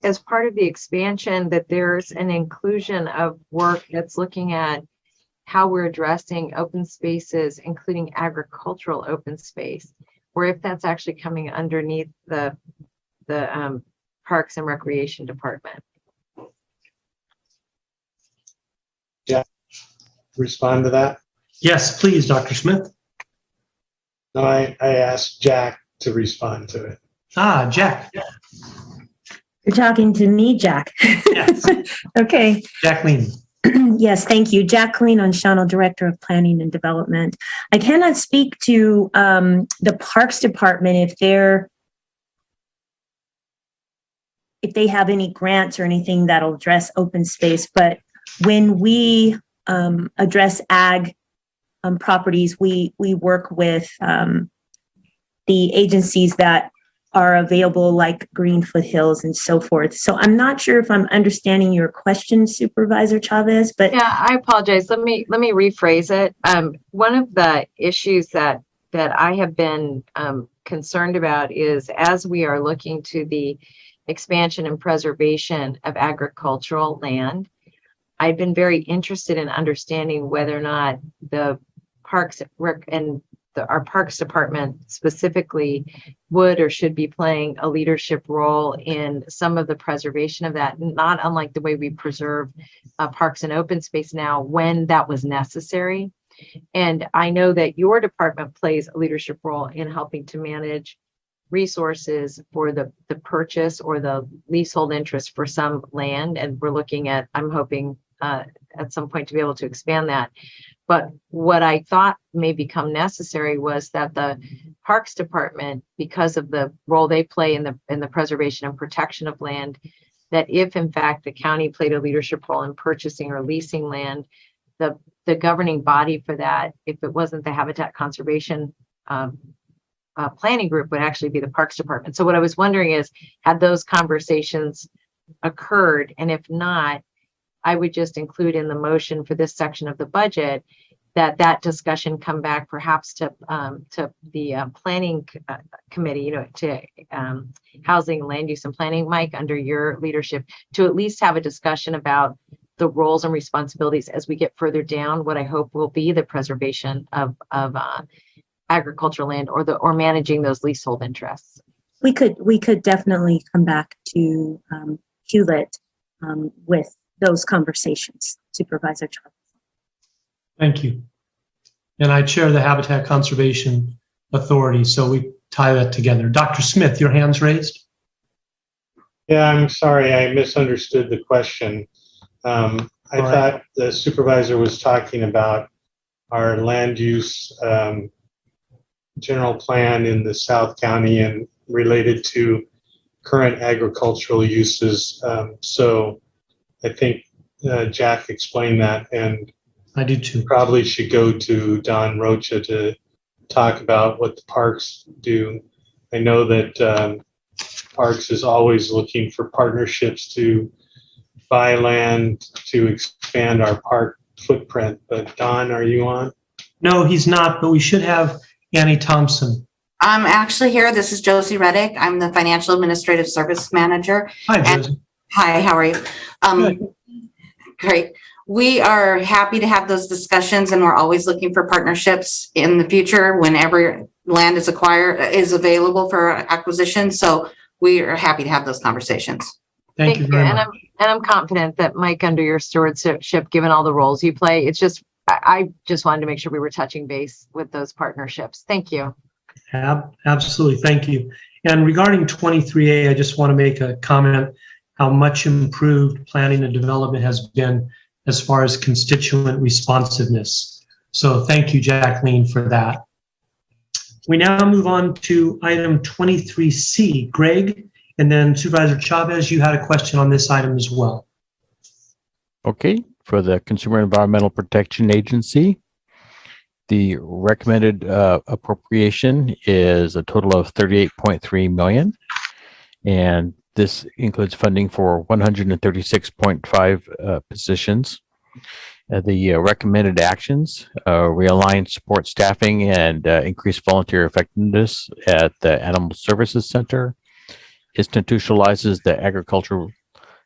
as part of the expansion that there's an inclusion of work that's looking at how we're addressing open spaces, including agricultural open space, or if that's actually coming underneath the Parks and Recreation Department. Yeah. Respond to that? Yes, please, Dr. Smith. No, I asked Jack to respond to it. Ah, Jack. You're talking to me, Jack. Yes. Okay. Jacqueline. Yes, thank you. Jacqueline Onshano, Director of Planning and Development. I cannot speak to the Parks Department if they have any grants or anything that'll address open space, but when we address ag properties, we work with the agencies that are available, like Green Foothills and so forth. So I'm not sure if I'm understanding your question, Supervisor Chavez, but yeah, I apologize. Let me rephrase it. One of the issues that that I have been concerned about is as we are looking to the expansion and preservation of agricultural land, I've been very interested in understanding whether or not the parks and our parks department specifically would or should be playing a leadership role in some of the preservation of that, not unlike the way we preserve parks and open space now when that was necessary. And I know that your department plays a leadership role in helping to manage resources for the purchase or the leasehold interest for some land. And we're looking at, I'm hoping at some point to be able to expand that. But what I thought may become necessary was that the Parks Department, because of the role they play in the preservation and protection of land, that if in fact the county played a leadership role in purchasing or leasing land, the governing body for that, if it wasn't the Habitat Conservation Planning Group, would actually be the Parks Department. So what I was wondering is, had those conversations occurred? And if not, I would just include in the motion for this section of the budget that discussion come back perhaps to the planning committee, to housing, land use and planning, Mike, under your leadership, to at least have a discussion about the roles and responsibilities as we get further down what I hope will be the preservation of agricultural land or managing those leasehold interests. We could definitely come back to Hewlett with those conversations, Supervisor Chavez. Thank you. And I chair the Habitat Conservation Authority, so we tie that together. Dr. Smith, your hand's raised. Yeah, I'm sorry, I misunderstood the question. I thought the supervisor was talking about our land use general plan in the South County and related to current agricultural uses. So I think Jack explained that, and I do too. Probably should go to Don Rocha to talk about what the parks do. I know that Parks is always looking for partnerships to buy land to expand our park footprint. But Don, are you on? No, he's not, but we should have Annie Thompson. I'm actually here. This is Josie Reddick. I'm the Financial Administrative Service Manager. Hi, Josie. Hi, how are you? Great. We are happy to have those discussions, and we're always looking for partnerships in the future whenever land is available for acquisition. So we are happy to have those conversations. Thank you very much. And I'm confident that, Mike, under your stewardship, given all the roles you play, it's just, I just wanted to make sure we were touching base with those partnerships. Thank you. Absolutely. Thank you. And regarding 23A, I just want to make a comment how much improved planning and development has been as far as constituent responsiveness. So thank you, Jacqueline, for that. We now move on to item 23C. Greg, and then Supervisor Chavez, you had a question on this item as well. Okay, for the Consumer Environmental Protection Agency, the recommended appropriation is a total of $38.3 million, and this includes funding for 136.5 positions. The recommended actions realign support staffing and increase volunteer effectiveness at the Animal Services Center, institutionalizes the Agricultural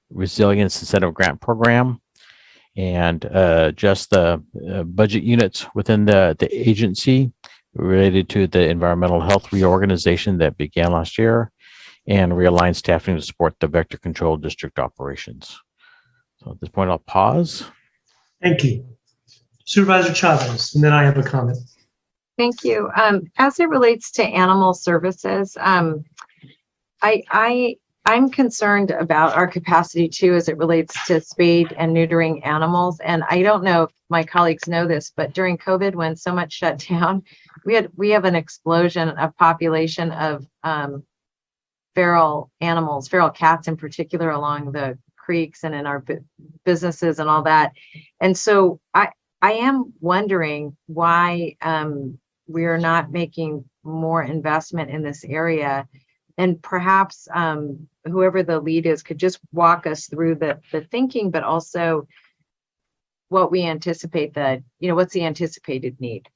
Resilience Incentive Grant Program, and just the budget units within the agency related to the environmental health reorganization that began last year, and realign staffing to support the vector control district operations. So at this point, I'll pause. Thank you. Supervisor Chavez, and then I have a comment. Thank you. As it relates to animal services, I'm concerned about our capacity too, as it relates to spayed and neutering animals. And I don't know if my colleagues know this, but during COVID, when so much shut down, we have an explosion of population of feral animals, feral cats in particular, along the creeks and in our businesses and all that. And so I am wondering why we're not making more investment in this area. And perhaps whoever the lead is could just walk us through the thinking, but also what we anticipate what's the anticipated need?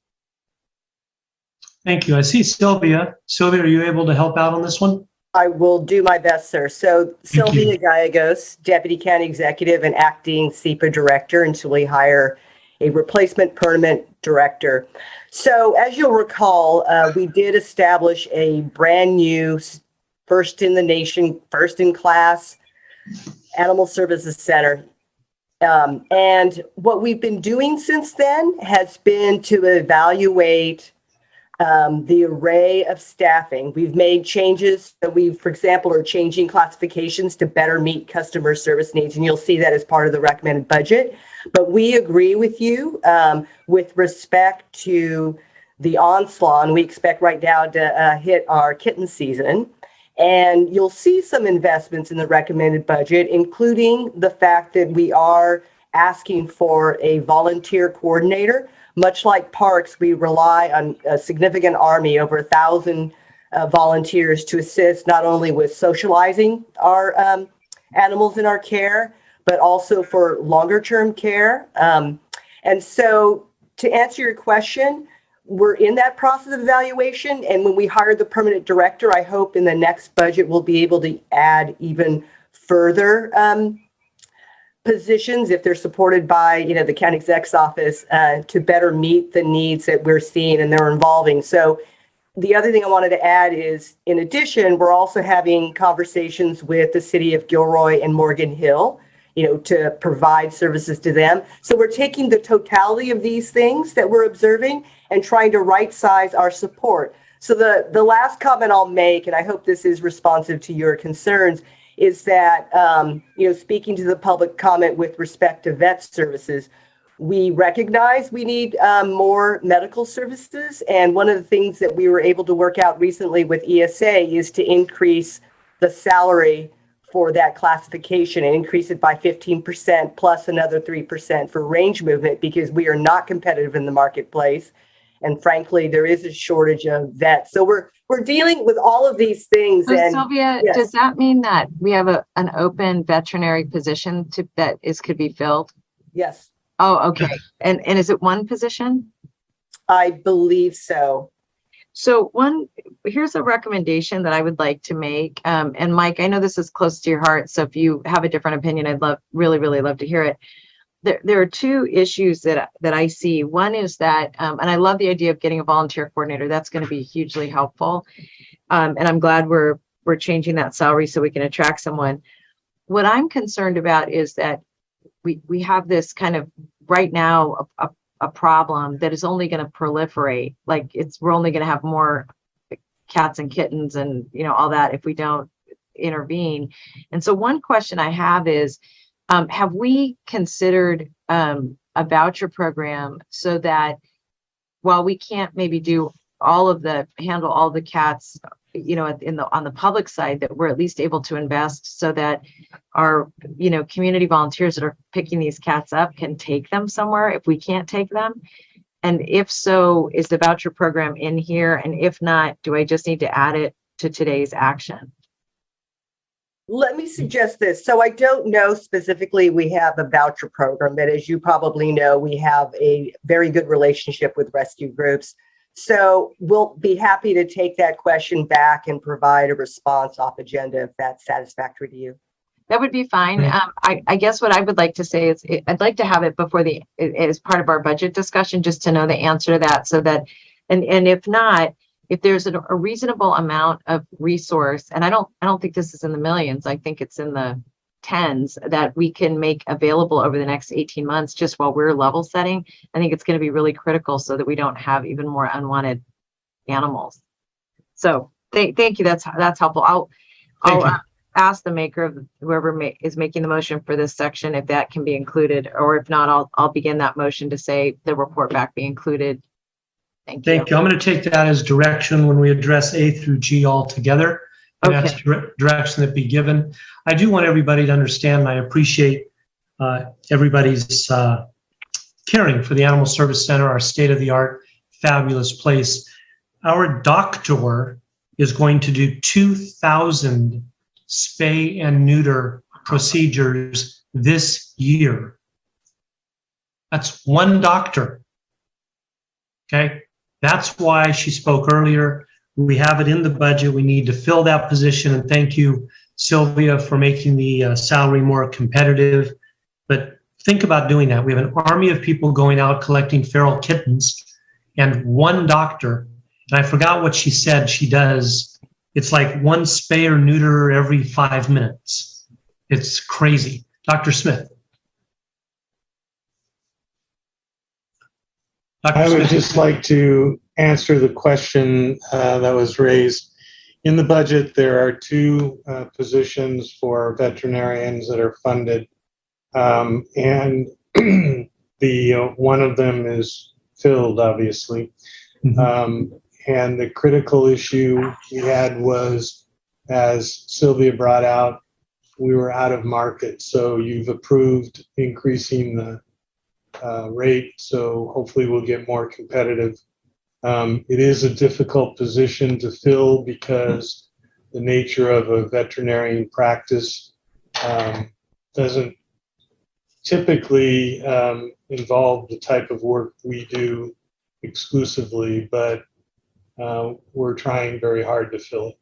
Thank you. I see Sylvia. Sylvia, are you able to help out on this one? I will do my best, sir. So Sylvia Gallegos, Deputy County Executive and Acting SEPA Director until we hire a replacement permanent director. So as you'll recall, we did establish a brand new, first in the nation, first in class Animal Services Center. And what we've been doing since then has been to evaluate the array of staffing. We've made changes. So we, for example, are changing classifications to better meet customer service needs. And you'll see that as part of the recommended budget. But we agree with you with respect to the onslaught. And we expect right now to hit our kitten season. And you'll see some investments in the recommended budget, including the fact that we are asking for a volunteer coordinator. Much like parks, we rely on a significant army, over 1,000 volunteers to assist not only with socializing our animals in our care, but also for longer term care. And so to answer your question, we're in that process of evaluation. And when we hire the permanent director, I hope in the next budget, we'll be able to add even further positions if they're supported by, the county exec's office to better meet the needs that we're seeing and they're involving. So the other thing I wanted to add is, in addition, we're also having conversations with the city of Gilroy and Morgan Hill, to provide services to them. So we're taking the totality of these things that we're observing and trying to right size our support. So the last comment I'll make, and I hope this is responsive to your concerns, is that, speaking to the public comment with respect to vet services, we recognize we need more medical services. And one of the things that we were able to work out recently with ESA is to increase the salary for that classification and increase it by 15% plus another 3% for range movement, because we are not competitive in the marketplace. And frankly, there is a shortage of vets. So we're dealing with all of these things. So And Sylvia, yes. Does that mean that we have an open veterinary position could be filled? Yes. Oh, okay. And is it one position? I believe so. So here's a recommendation that I would like to make. And Mike, I know this is close to your heart, so if you have a different opinion, I'd really love to hear it. There are two issues that I see. One is that, and I love the idea of getting a volunteer coordinator. That's going to be hugely helpful. And I'm glad we're changing that salary so we can attract someone. What I'm concerned about is that we have this kind of right now a problem that is only going to proliferate. Like we're only going to have more cats and kittens and all that if we don't intervene. And so one question I have is, have we considered a voucher program so that while we can't maybe handle all the cats, on the public side, that we're at least able to invest so that our, community volunteers that are picking these cats up can take them somewhere if we can't take them? And if so, is the voucher program in here? And if not, do I just need to add it to today's action? Let me suggest this. So I don't know specifically we have a voucher program, but as you probably know, we have a very good relationship with rescue groups. So we'll be happy to take that question back and provide a response off agenda if that's satisfactory to you. That would be fine. I guess what I would like to say is I'd like to have it before as part of our budget discussion, just to know the answer to that, so that, and if not, if there's a reasonable amount of resource, and I don't think this is in the millions, I think it's in the tens, that we can make available over the next 18 months, just while we're level setting. I think it's going to be really critical so that we don't have even more unwanted animals. So thank you. That's helpful. I'll ask the maker of whoever is making the motion for this section if that can be included, or if not, I'll begin that motion to say the report back be included. Thank you. I'm going to take that as direction when we address A through G all together. And that's direction that be given. I do want everybody to understand, and I appreciate everybody's caring for the Animal Service Center, our state-of-the-art, fabulous place. Our doctor is going to do 2,000 spay and neuter procedures this year. That's one doctor. Okay. That's why she spoke earlier. We have it in the budget. We need to fill that position. And thank you, Sylvia, for making the salary more competitive. But think about doing that. We have an army of people going out collecting feral kittens and one doctor. And I forgot what she said she does. It's like one spay or neuter every 5 minutes. It's crazy. Dr. Smith. I would just like to answer the question that was raised. In the budget, there are two positions for veterinarians that are funded. And the one of them is filled, obviously. And the critical issue we had was, as Sylvia brought out, we were out of market. So you've approved increasing the rate. So hopefully we'll get more competitive. It is a difficult position to fill because the nature of a veterinarian practice doesn't typically involve the type of work we do exclusively, but we're trying very hard to fill it.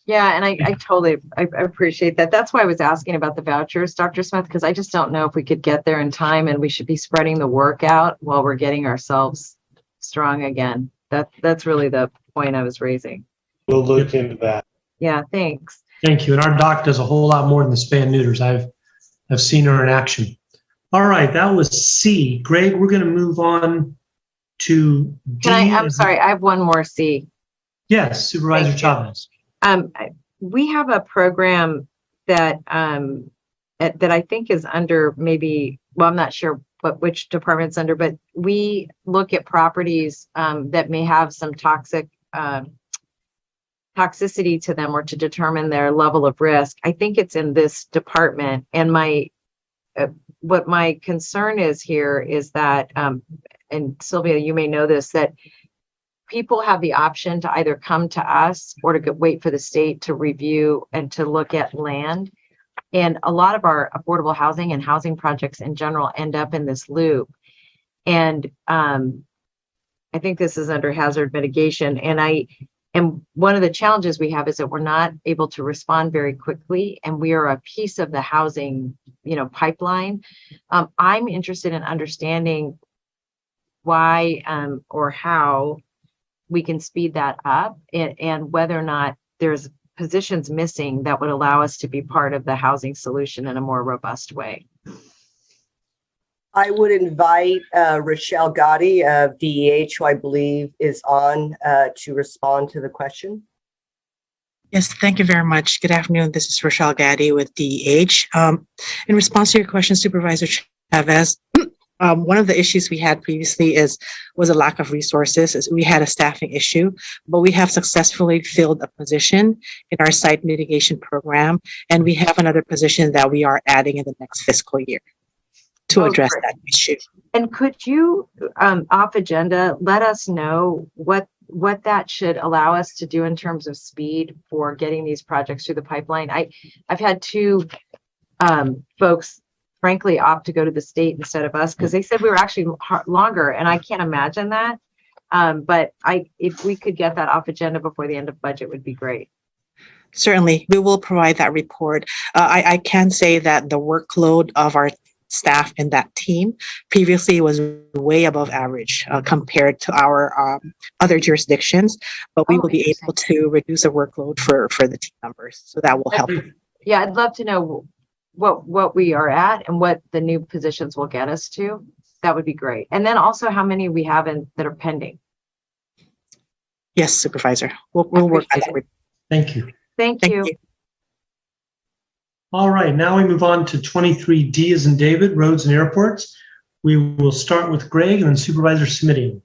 Yeah, and I totally appreciate that. That's why I was asking about the vouchers, Dr. Smith, because I just don't know if we could get there in time, and we should be spreading the work out while we're getting ourselves strong again. That's really the point I was raising. We'll look into that. Yeah, thanks. Thank you. And our doc does a whole lot more than the spay and neuters. I've seen her in action. All right, that was C. Greg, we're going to move on to D. I'm sorry, I have one more C. Yes, Supervisor Chavez. We have a program that that I think is under maybe, well, I'm not sure which department's under, but we look at properties that may have some toxicity to them, or to determine their level of risk. I think it's in this department. And what my concern is here is that, and Sylvia, you may know this, that people have the option to either come to us or to wait for the state to review and to look at land. And a lot of our affordable housing and housing projects in general end up in this loop. And I think this is under hazard mitigation. And one of the challenges we have is that we're not able to respond very quickly, and we are a piece of the housing, pipeline. I'm interested in understanding why or how we can speed that up, and whether or not there's positions missing that would allow us to be part of the housing solution in a more robust way. I would invite Rochelle Gotti of DEH, who I believe is on, to respond to the question. Yes, thank you very much. Good afternoon. This is Rochelle Gotti with DEH. In response to your question, Supervisor Chavez, one of the issues we had previously was a lack of resources. We had a staffing issue, but we have successfully filled a position in our site mitigation program, and we have another position that we are adding in the next fiscal year to address that issue. And could you, off agenda, let us know what that should allow us to do in terms of speed for getting these projects through the pipeline? I've had two folks frankly opt to go to the state instead of us because they said we were actually longer, and I can't imagine that. But if we could get that off agenda before the end of budget would be great. Certainly, we will provide that report. I can say that the workload of our staff in that team previously was way above average compared to our other jurisdictions, but we will be able to reduce the workload for the team members. So that will help. Yeah, I'd love to know what we are at and what the new positions will get us to. That would be great. And then also how many we have that are pending. Yes, Supervisor. We'll work on that. Thank you. Thank you. All right, now we move on to 23D as in David, roads and airports. We will start with Greg and then Supervisor Smitty.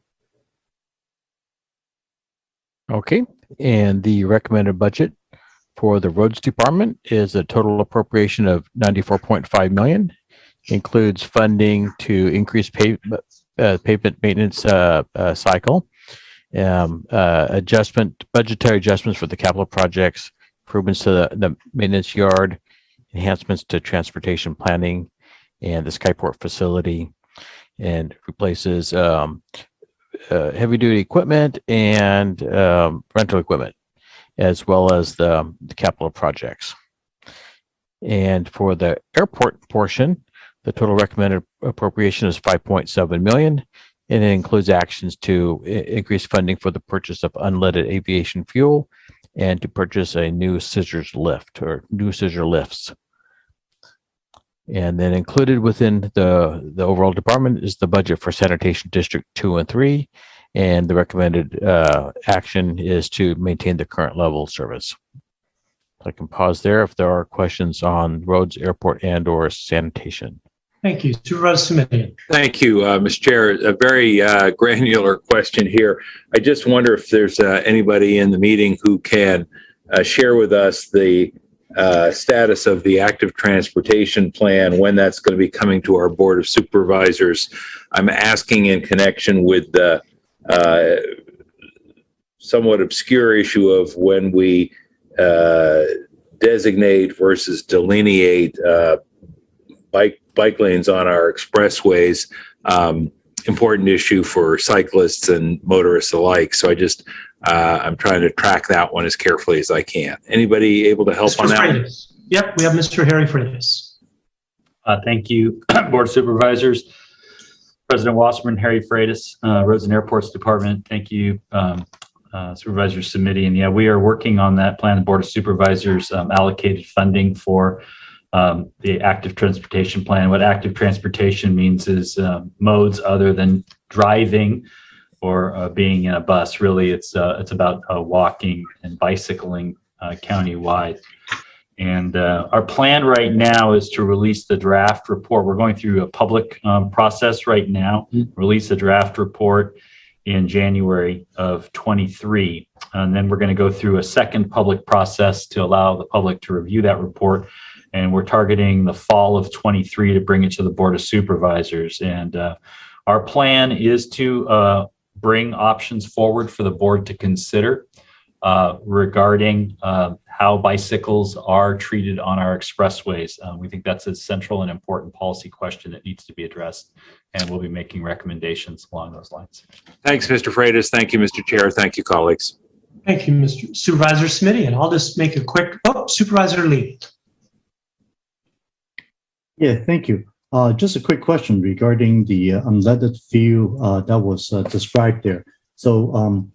Okay, and the recommended budget for the roads department is a total appropriation of $94.5 million. Includes funding to increase pavement maintenance cycle, budgetary adjustments for the capital projects, improvements to the maintenance yard, enhancements to transportation planning and the Skyport facility, and replaces heavy-duty equipment and rental equipment, as well as the capital projects. And for the airport portion, the total recommended appropriation is 5.7 million, and it includes actions to increase funding for the purchase of unleaded aviation fuel and to purchase a new scissors lift or new scissor lifts. And then included within the overall department is the budget for sanitation district 2 and 3. And the recommended action is to maintain the current level of service. I can pause there if there are questions on roads, airport, and or sanitation. Thank you. Supervisor Simitian. Thank you, Mr. Chair. A very granular question here. I just wonder if there's anybody in the meeting who can share with us the status of the active transportation plan, when that's going to be coming to our Board of Supervisors. I'm asking in connection with the somewhat obscure issue of when we designate versus delineate bike lanes on our expressways. Important issue for cyclists and motorists alike. So I'm trying to track that one as carefully as I can. Anybody able to help on that? Freitas. Yep, we have Mr. Harry Freitas. Thank you, Board of Supervisors. President Wasserman, Harry Freitas, Roads and Airports Department. Thank you, Supervisor Simitian. Yeah, we are working on that plan. The Board of Supervisors allocated funding for the active transportation plan. What active transportation means is modes other than driving or being in a bus. Really, it's about walking and bicycling countywide. And our plan right now is to release the draft report. We're going through a public process right now, release the draft report in January of 23. And then we're going to go through a second public process to allow the public to review that report. And we're targeting the fall of 23 to bring it to the Board of Supervisors. And our plan is to bring options forward for the board to consider regarding how bicycles are treated on our expressways. We think that's a central and important policy question that needs to be addressed, and we'll be making recommendations along those lines. Thanks, Mr. Freitas. Thank you, Mr. Chair. Thank you, colleagues. Thank you, Mr. Supervisor Simitian. I'll just make a quick, Supervisor Lee. Yeah, thank you. Just a quick question regarding the unleaded fuel that was described there. So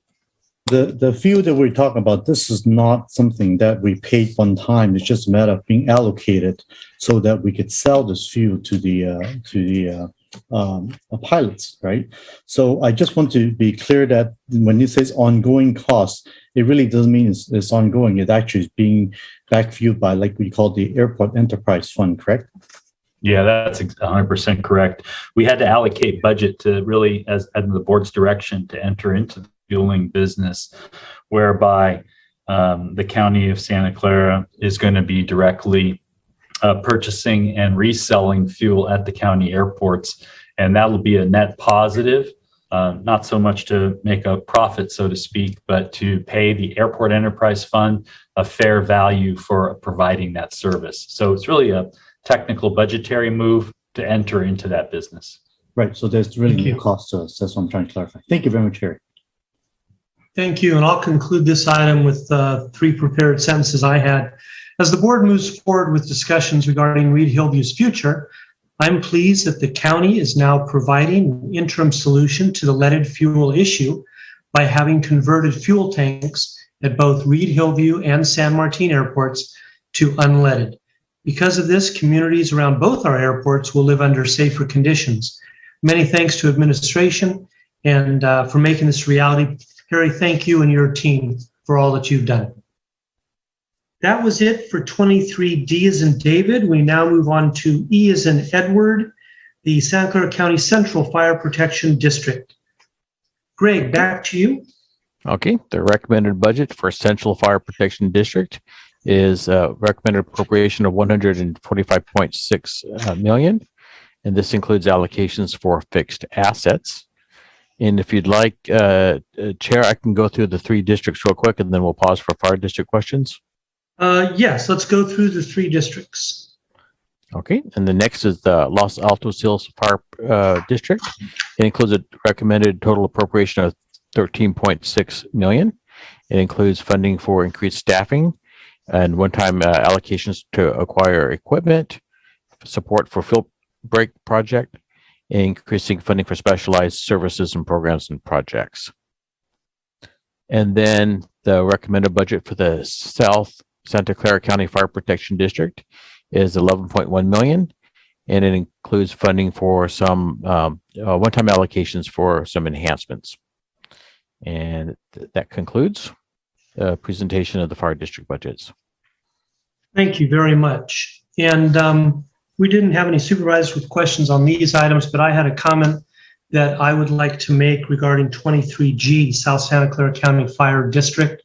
the fuel that we're talking about, this is not something that we paid one time. It's just a matter of being allocated so that we could sell this fuel to the pilots, right? So I just want to be clear that when it says ongoing costs, it really doesn't mean it's ongoing. It actually is being backfilled by, like we call the Airport Enterprise Fund, correct? Yeah, that's 100% correct. We had to allocate budget to really, as the board's direction, to enter into the fueling business, whereby the County of Santa Clara is going to be directly purchasing and reselling fuel at the county airports. And that will be a net positive, not so much to make a profit, so to speak, but to pay the Airport Enterprise Fund a fair value for providing that service. So it's really a technical budgetary move to enter into that business. Right. So there's really no cost to us. That's what I'm trying to clarify. Thank you very much, Harry. Thank you. And I'll conclude this item with 3 prepared sentences I had. As the board moves forward with discussions regarding Reed Hillview's future, I'm pleased that the county is now providing an interim solution to the leaded fuel issue by having converted fuel tanks at both Reed Hillview and San Martin airports to unleaded. Because of this, communities around both our airports will live under safer conditions. Many thanks to administration and for making this reality. Harry, thank you and your team for all that you've done. That was it for 23D as in David. We now move on to E as in Edward, the Santa Clara County Central Fire Protection District. Greg, back to you. Okay, the recommended budget for Central Fire Protection District is recommended appropriation of 145.6 million, and this includes allocations for fixed assets. And if you'd like, Chair, I can go through the 3 districts real quick, and then we'll pause for fire district questions. Yes, let's go through the 3 districts. Okay, and the next is the Los Altos Hills Fire District. It includes a recommended total appropriation of 13.6 million. It includes funding for increased staffing and one-time allocations to acquire equipment, support for field break project, increasing funding for specialized services and programs and projects. And then the recommended budget for the South Santa Clara County Fire Protection District is 11.1 million, and it includes funding for some one-time allocations for some enhancements. And that concludes the presentation of the fire district budgets. Thank you very much. And we didn't have any supervisors with questions on these items, but I had a comment that I would like to make regarding 23G, South Santa Clara County Fire District.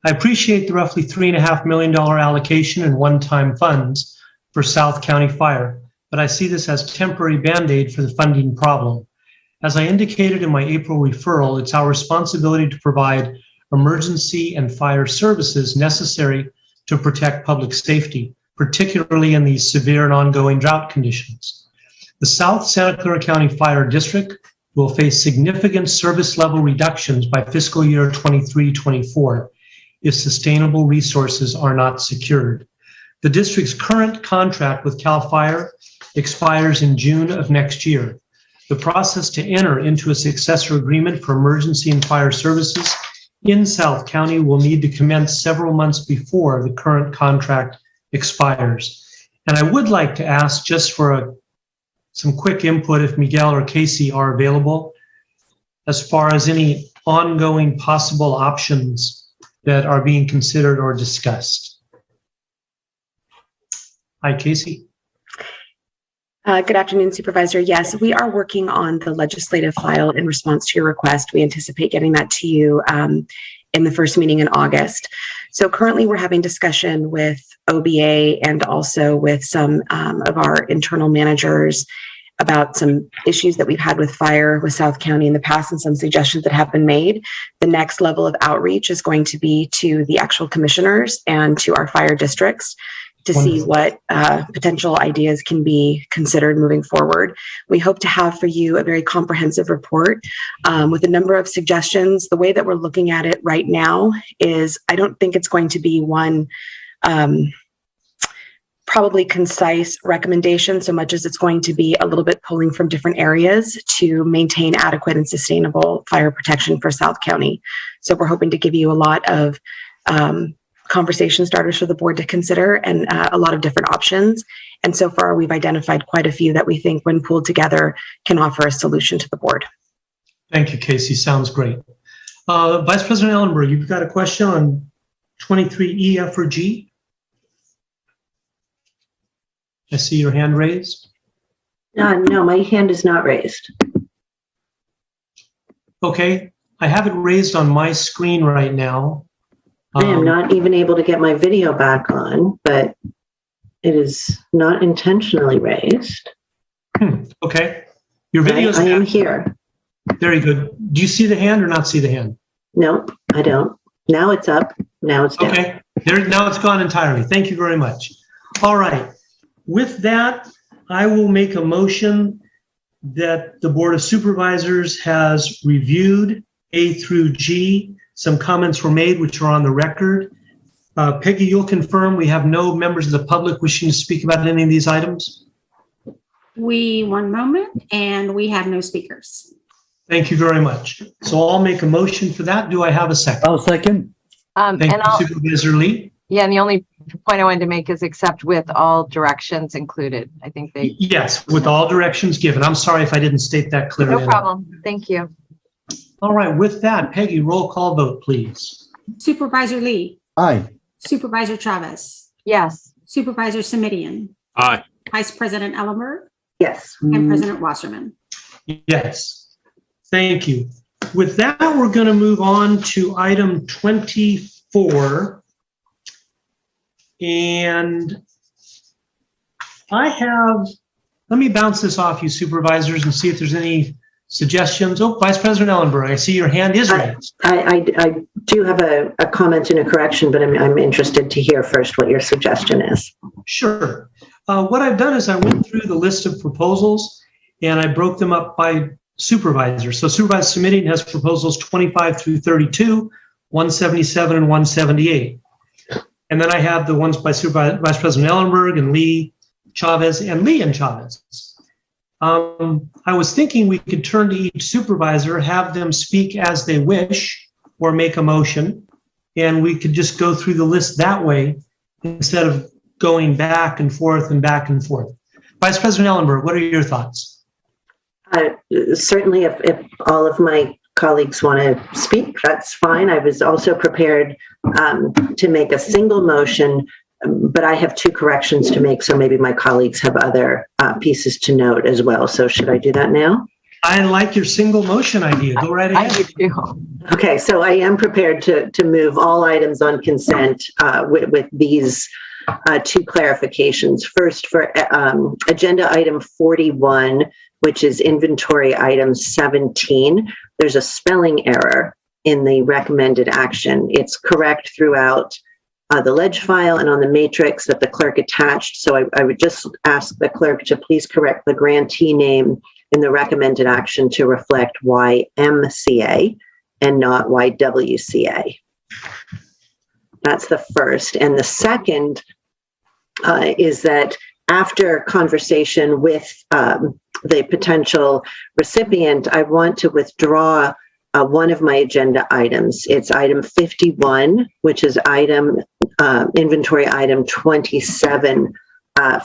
I appreciate the roughly $3.5 million allocation and one-time funds for South County Fire, but I see this as temporary Band-Aid for the funding problem. As I indicated in my April referral, it's our responsibility to provide emergency and fire services necessary to protect public safety, particularly in these severe and ongoing drought conditions. The South Santa Clara County Fire District will face significant service level reductions by fiscal year 23-24 if sustainable resources are not secured. The district's current contract with CAL FIRE expires in June of next year. The process to enter into a successor agreement for emergency and fire services in South County will need to commence several months before the current contract expires. And I would like to ask just for some quick input if Miguel or Casey are available as far as any ongoing possible options that are being considered or discussed. Hi, Casey. Good afternoon, Supervisor. Yes, we are working on the legislative file in response to your request. We anticipate getting that to you in the first meeting in August. So currently we're having discussion with OBA and also with some of our internal managers about some issues that we've had with fire with South County in the past and some suggestions that have been made. The next level of outreach is going to be to the actual commissioners and to our fire districts to see what potential ideas can be considered moving forward. We hope to have for you a very comprehensive report with a number of suggestions. The way that we're looking at it right now is I don't think it's going to be one probably concise recommendation so much as it's going to be a little bit pulling from different areas to maintain adequate and sustainable fire protection for South County. So we're hoping to give you a lot of conversation starters for the board to consider and a lot of different options. And so far we've identified quite a few that we think when pulled together can offer a solution to the board. Thank you, Casey. Sounds great. Vice President Ellenberg, you've got a question on 23E, F, or G? I see your hand raised. No, my hand is not raised. Okay, I have it raised on my screen right now. I am not even able to get my video back on, but it is not intentionally raised. Okay, your video is. I am here. Very good. Do you see the hand or not see the hand? Nope, I don't. Now it's up. Now it's down. Okay, now it's gone entirely. Thank you very much. All right. With that, I will make a motion that the Board of Supervisors has reviewed A through G. Some comments were made, which are on the record. Peggy, you'll confirm we have no members of the public wishing to speak about any of these items? One moment, and we have no speakers. Thank you very much. So I'll make a motion for that. Do I have a second? I'll second. Thank you, Supervisor Lee. Yeah, and the only point I wanted to make is except with all directions included. I think they. Yes, with all directions given. I'm sorry if I didn't state that clearly. No problem. Thank you. All right, with that, Peggy, roll call vote, please. Supervisor Lee. Aye. Supervisor Chavez. Yes. Supervisor Simidian. Aye. Vice President Ellenberg. Yes. And President Wasserman. Yes. Thank you. With that, we're going to move on to item 24. And let me bounce this off you supervisors and see if there's any suggestions. Oh, Vice President Ellenberg, I see your hand is raised. I do have a comment and a correction, but I'm interested to hear first what your suggestion is. Sure. What I've done is I went through the list of proposals and I broke them up by supervisor. So supervisor submitting has proposals 25 through 32, 177 and 178. And then I have the ones by Vice President Ellenberg and Lee Chavez and Lee and Chavez. I was thinking we could turn to each supervisor, have them speak as they wish or make a motion, and we could just go through the list that way instead of going back and forth and back and forth. Vice President Ellenberg, what are your thoughts? Certainly, if all of my colleagues want to speak, that's fine. I was also prepared to make a single motion, but I have two corrections to make, so maybe my colleagues have other pieces to note as well. So should I do that now? I like your single motion idea. Go right ahead. I do too. Okay, so I am prepared to move all items on consent with these two clarifications. First, for agenda item 41, which is inventory item 17, there's a spelling error in the recommended action. It's correct throughout the ledge file and on the matrix that the clerk attached. So I would just ask the clerk to please correct the grantee name in the recommended action to reflect YMCA and not YWCA. That's the first. And the second is that after conversation with the potential recipient, I want to withdraw one of my agenda items. It's item 51, which is inventory item 27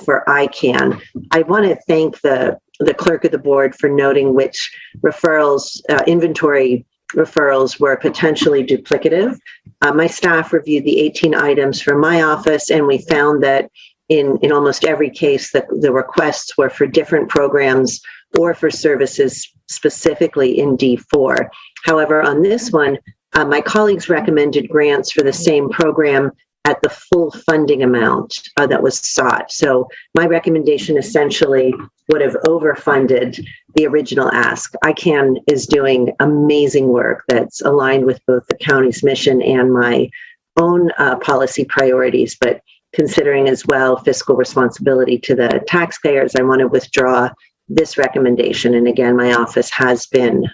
for ICANN. I want to thank the clerk of the board for noting which referrals, inventory referrals were potentially duplicative. My staff reviewed the 18 items from my office, and we found that in almost every case that the requests were for different programs or for services specifically in D4. However, on this one, my colleagues recommended grants for the same program at the full funding amount that was sought. So my recommendation essentially would have overfunded the original ask. ICANN is doing amazing work that's aligned with both the county's mission and my own policy priorities, but considering as well fiscal responsibility to the taxpayers, I want to withdraw this recommendation. And again, my office has been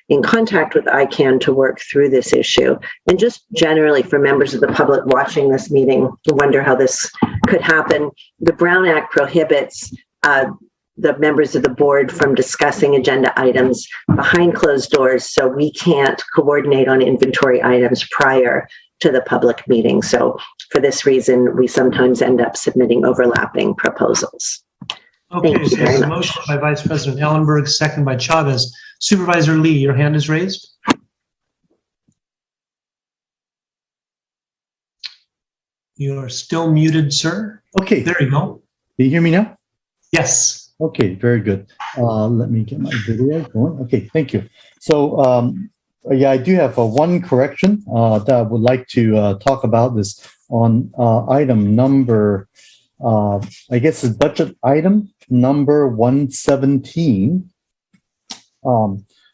in contact with ICANN to work through this issue. And just generally for members of the public watching this meeting who wonder how this could happen, the Brown Act prohibits the members of the board from discussing agenda items behind closed doors, so we can't coordinate on inventory items prior to the public meeting. So for this reason, we sometimes end up submitting overlapping proposals. Okay, so there's a motion by Vice President Ellenberg, second by Chavez. Supervisor Lee, your hand is raised. You are still muted, sir. Okay. There you go. Can you hear me now? Yes. Okay, very good. Let me get my video going. Okay, thank you. So, yeah, I do have one correction that I would like to talk about this on item number, I guess it's budget item number 117,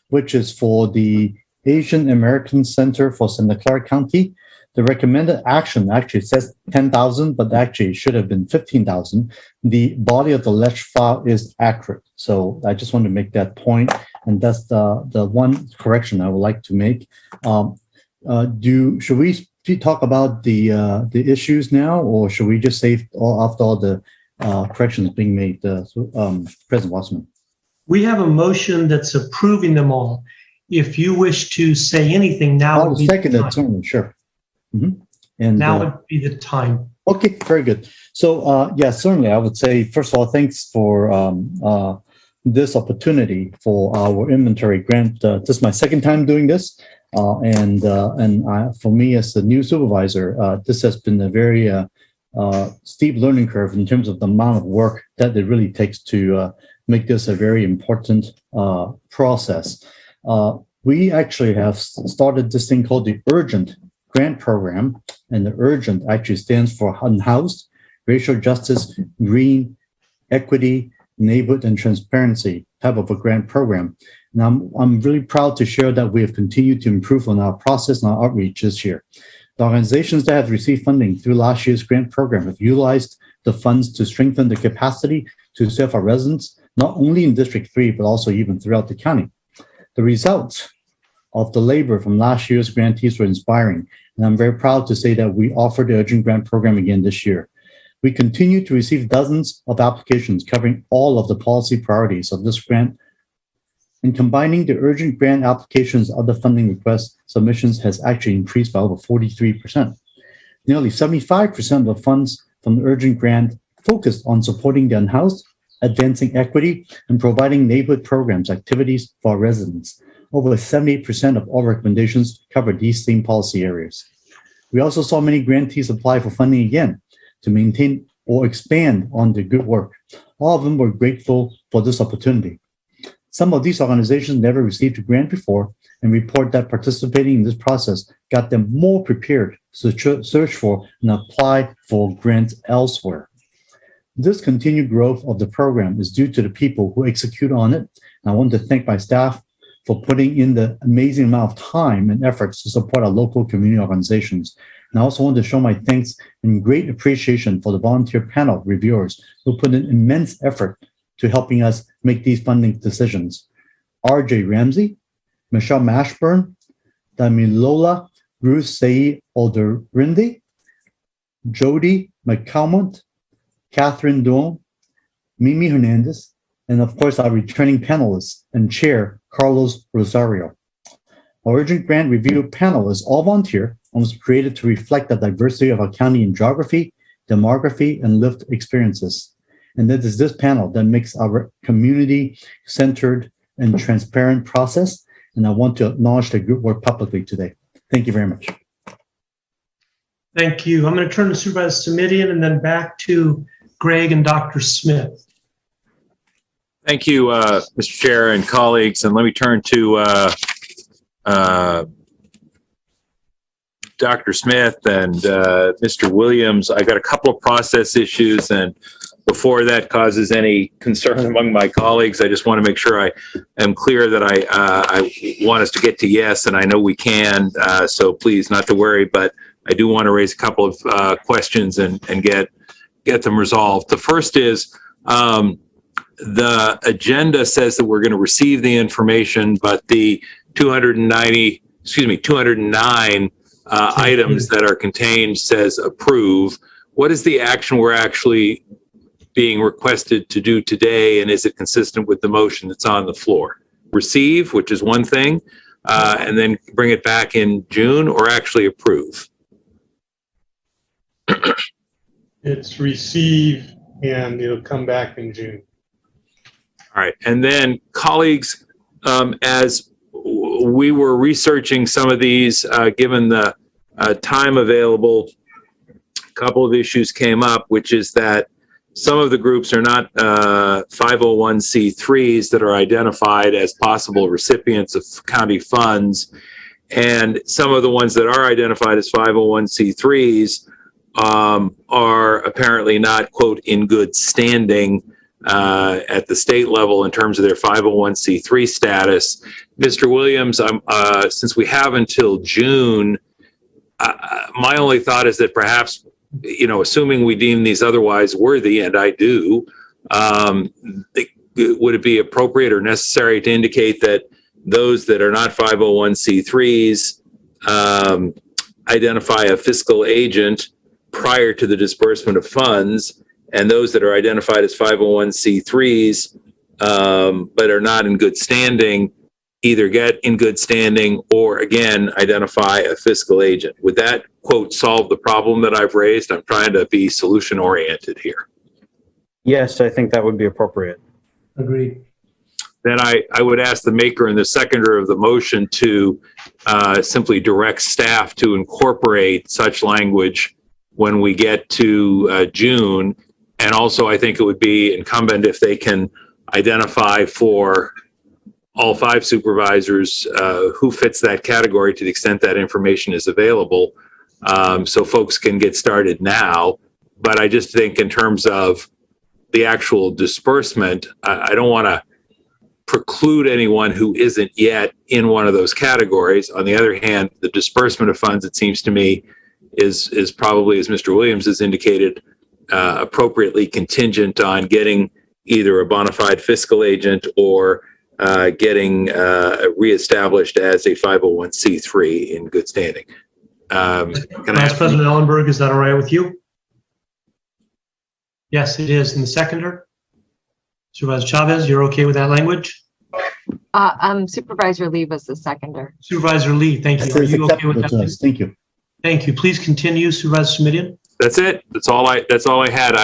which is for the Asian American Center for Santa Clara County. The recommended action actually says 10,000, but actually it should have been 15,000. The body of the ledge file is accurate. So I just want to make that point. And that's the one correction I would like to make. Should we talk about the issues now, or should we just save after all the corrections being made, President Wasserman? We have a motion that's approving them all. If you wish to say anything now, I'll second that, certainly, sure. Mm-hmm. And now would be the time. Okay, very good. So, yeah, certainly, I would say, first of all, thanks for this opportunity for our inventory grant. This is my second time doing this, and for me as the new supervisor, this has been a very steep learning curve in terms of the amount of work that it really takes to make this a very important process. We actually have started this thing called the Urgent Grant Program, and the Urgent actually stands for Unhoused, Racial Justice, Green, Equity, Neighborhood, and Transparency type of a grant program. And I'm really proud to share that we have continued to improve on our process and our outreach this year. The organizations that have received funding through last year's grant program have utilized the funds to strengthen the capacity to serve our residents, not only in District 3, but also even throughout the county. The results of the labor from last year's grantees were inspiring, and I'm very proud to say that we offered the Urgent Grant Program again this year. We continue to receive dozens of applications covering all of the policy priorities of this grant, and combining the urgent grant applications of the funding request submissions has actually increased by over 43%. Nearly 75% of the funds from the urgent grant focused on supporting the unhoused, advancing equity, and providing neighborhood programs, activities for our residents. Over 78% of all recommendations cover these same policy areas. We also saw many grantees apply for funding again to maintain or expand on the good work. All of them were grateful for this opportunity. Some of these organizations never received a grant before and report that participating in this process got them more prepared to search for and apply for grants elsewhere. This continued growth of the program is due to the people who execute on it. And I want to thank my staff for putting in the amazing amount of time and efforts to support our local community organizations. And I also want to show my thanks and great appreciation for the volunteer panel reviewers who put in immense effort to helping us make these funding decisions. R.J. Ramsey, Michelle Mashburn, Damilola Rusei Olderindi, Jody McCalmont, Catherine Duong, Mimi Hernandez, and of course our returning panelists and chair, Carlos Rosario. Our urgent grant review panel is all volunteer and was created to reflect the diversity of our county in geography, demography, and lived experiences. And it is this panel that makes our community-centered and transparent process. And I want to acknowledge the good work publicly today. Thank you very much. Thank you. I'm going to turn to Supervisor Simidian and then back to Greg and Dr. Smith. Thank you, Mr. Chair and colleagues. And let me turn to Dr. Smith and Mr. Williams. I got a couple of process issues, and before that causes any concern among my colleagues, I just want to make sure I am clear that I want us to get to yes, and I know we can, so please not to worry, but I do want to raise a couple of questions and get them resolved. The first is the agenda says that we're going to receive the information, but the 209 items that are contained says approve. What is the action we're actually being requested to do today, and is it consistent with the motion that's on the floor? Receive, which is one thing, and then bring it back in June, or actually approve? It's receive, and it'll come back in June. All right, and then colleagues, as we were researching some of these, given the time available, a couple of issues came up, which is that some of the groups are not 501c3s that are identified as possible recipients of county funds. And some of the ones that are identified as 501c3s are apparently not, quote, in good standing at the state level in terms of their 501c3 status. Mr. Williams, since we have until June, my only thought is that perhaps, assuming we deem these otherwise worthy, and I do, would it be appropriate or necessary to indicate that those that are not 501c3s identify a fiscal agent prior to the disbursement of funds, and those that are identified as 501c3s but are not in good standing either get in good standing or, again, identify a fiscal agent? Would that, quote, solve the problem that I've raised? I'm trying to be solution-oriented here. Yes, I think that would be appropriate. Agreed. Then I would ask the maker and the seconder of the motion to simply direct staff to incorporate such language when we get to June. And also, I think it would be incumbent if they can identify for all 5 supervisors who fits that category to the extent that information is available, so folks can get started now. But I just think in terms of the actual disbursement, I don't want to preclude anyone who isn't yet in one of those categories. On the other hand, the disbursement of funds, it seems to me, is probably, as Mr. Williams has indicated, appropriately contingent on getting either a bona fide fiscal agent or getting reestablished as a 501c3 in good standing. Vice President Ellenberg, is that all right with you? Yes, it is. And the seconder? Supervisor Chavez, you're okay with that language? Supervisor Lee was the seconder. Supervisor Lee, thank you. Are you okay with that? Thank you. Thank you. Please continue, Supervisor Smidian. That's it. That's all I had.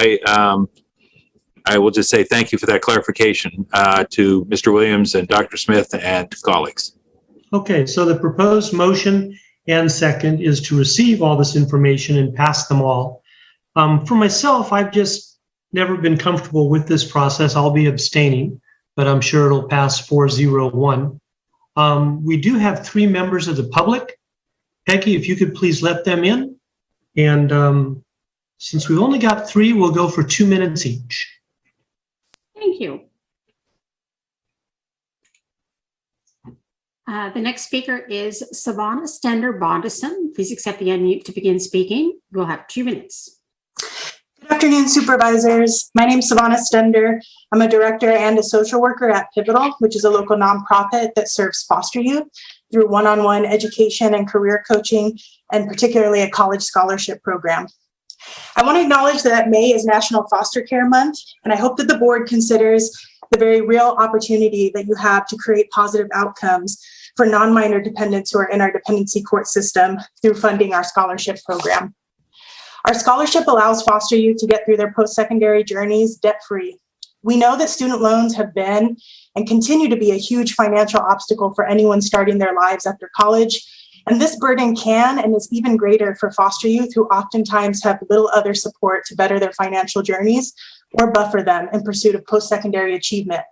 I will just say thank you for that clarification to Mr. Williams and Dr. Smith and colleagues. Okay, so the proposed motion and second is to receive all this information and pass them all. For myself, I've just never been comfortable with this process. I'll be abstaining, but I'm sure it'll pass 4-0-1. We do have 3 members of the public. Peggy, if you could please let them in. And since we've only got 3, we'll go for 2 minutes each. Thank you. The next speaker is Savannah Stender Bondison. Please accept the unmute to begin speaking. You'll have 2 minutes. Good afternoon, supervisors. My name is Savannah Stender. I'm a director and a social worker at Pivotal, which is a local nonprofit that serves foster youth through one-on-one education and career coaching, and particularly a college scholarship program. I want to acknowledge that May is National Foster Care Month, and I hope that the board considers the very real opportunity that you have to create positive outcomes for non-minor dependents who are in our dependency court system through funding our scholarship program. Our scholarship allows foster youth to get through their post-secondary journeys debt-free. We know that student loans have been and continue to be a huge financial obstacle for anyone starting their lives after college. And this burden can and is even greater for foster youth who oftentimes have little other support to better their financial journeys or buffer them in pursuit of post-secondary achievement.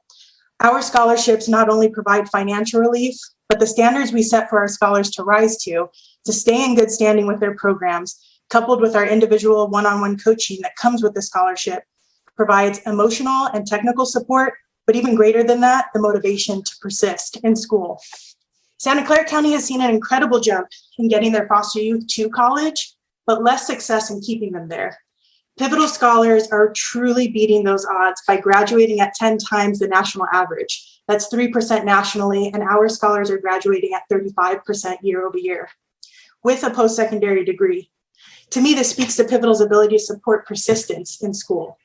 Our scholarships not only provide financial relief, but the standards we set for our scholars to rise to stay in good standing with their programs, coupled with our individual one-on-one coaching that comes with the scholarship, provides emotional and technical support, but even greater than that, the motivation to persist in school. Santa Clara County has seen an incredible jump in getting their foster youth to college, but less success in keeping them there. Pivotal scholars are truly beating those odds by graduating at 10 times the national average. That's 3% nationally, and our scholars are graduating at 35% year over year with a post-secondary degree. To me, this speaks to Pivotal's ability to support persistence in school.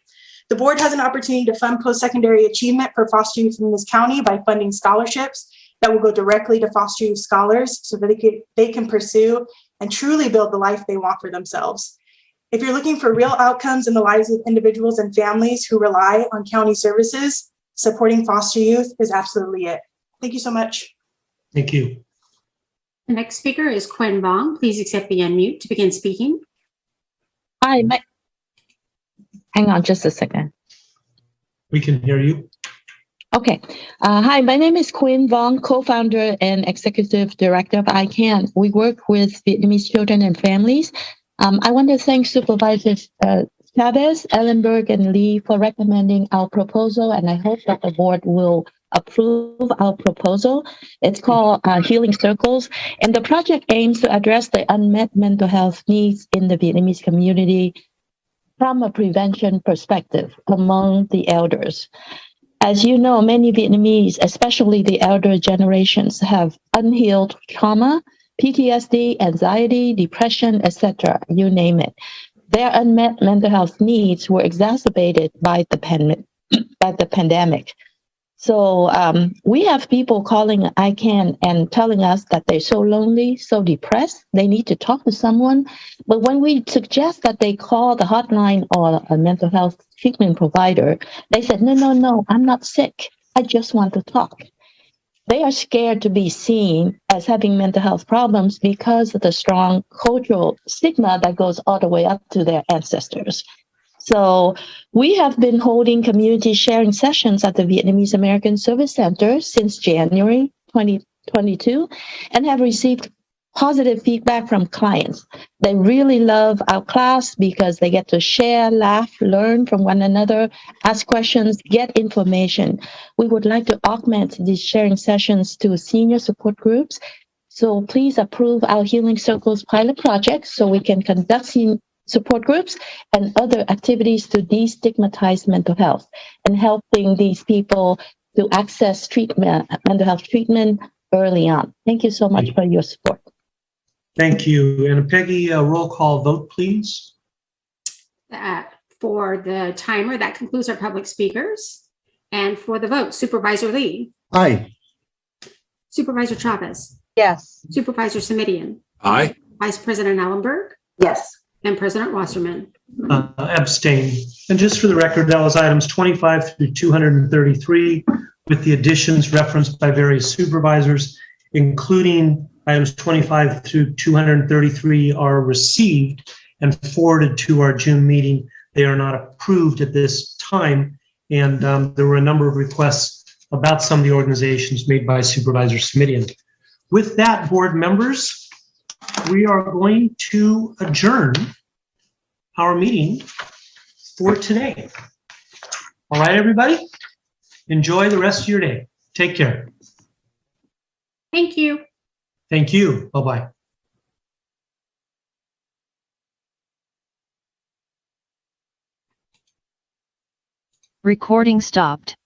The board has an opportunity to fund post-secondary achievement for foster youth in this county by funding scholarships that will go directly to foster youth scholars so that they can pursue and truly build the life they want for themselves. If you're looking for real outcomes in the lives of individuals and families who rely on county services, supporting foster youth is absolutely it. Thank you so much. Thank you. The next speaker is Quinn Bong. Please accept the unmute to begin speaking. Hi, hang on just a second. We can hear you. Okay. Hi, my name is Quinn Vong, co-founder and executive director of ICANN. We work with Vietnamese children and families. I want to thank Supervisors Chavez, Ellenberg, and Lee for recommending our proposal, and I hope that the board will approve our proposal. It's called Healing Circles, and the project aims to address the unmet mental health needs in the Vietnamese community from a prevention perspective among the elders. As you know, many Vietnamese, especially the elder generations, have unhealed trauma, PTSD, anxiety, depression, etc., you name it. Their unmet mental health needs were exacerbated by the pandemic. So we have people calling ICANN and telling us that they're so lonely, so depressed, they need to talk to someone. But when we suggest that they call the hotline or a mental health treatment provider, they said, no, I'm not sick. I just want to talk. They are scared to be seen as having mental health problems because of the strong cultural stigma that goes all the way up to their ancestors. So we have been holding community sharing sessions at the Vietnamese American Service Center since January 2022 and have received positive feedback from clients. They really love our class because they get to share, laugh, learn from one another, ask questions, get information. We would like to augment these sharing sessions to senior support groups So please approve our Healing Circles pilot project so we can conduct support groups and other activities to destigmatize mental health and helping these people to access treatment, mental health treatment early on. Thank you so much for your support. Thank you. And Peggy, a roll call vote, please. For the timer, that concludes our public speakers. And for the vote, Supervisor Lee, Aye. Supervisor Chavez, Yes. Supervisor Semidian, Aye. Vice President Ellenberg, Yes. and President Wasserman. Abstain. And just for the record, that was items 25 through 233 with the additions referenced by various supervisors, including items 25 through 233 are received and forwarded to our June meeting. They are not approved at this time. And there were a number of requests about some of the organizations made by Supervisor Smidian. With that, board members, we are going to adjourn our meeting for today. All right, everybody, enjoy the rest of your day. Take care. Thank you. Thank you. Bye-bye. Recording stopped.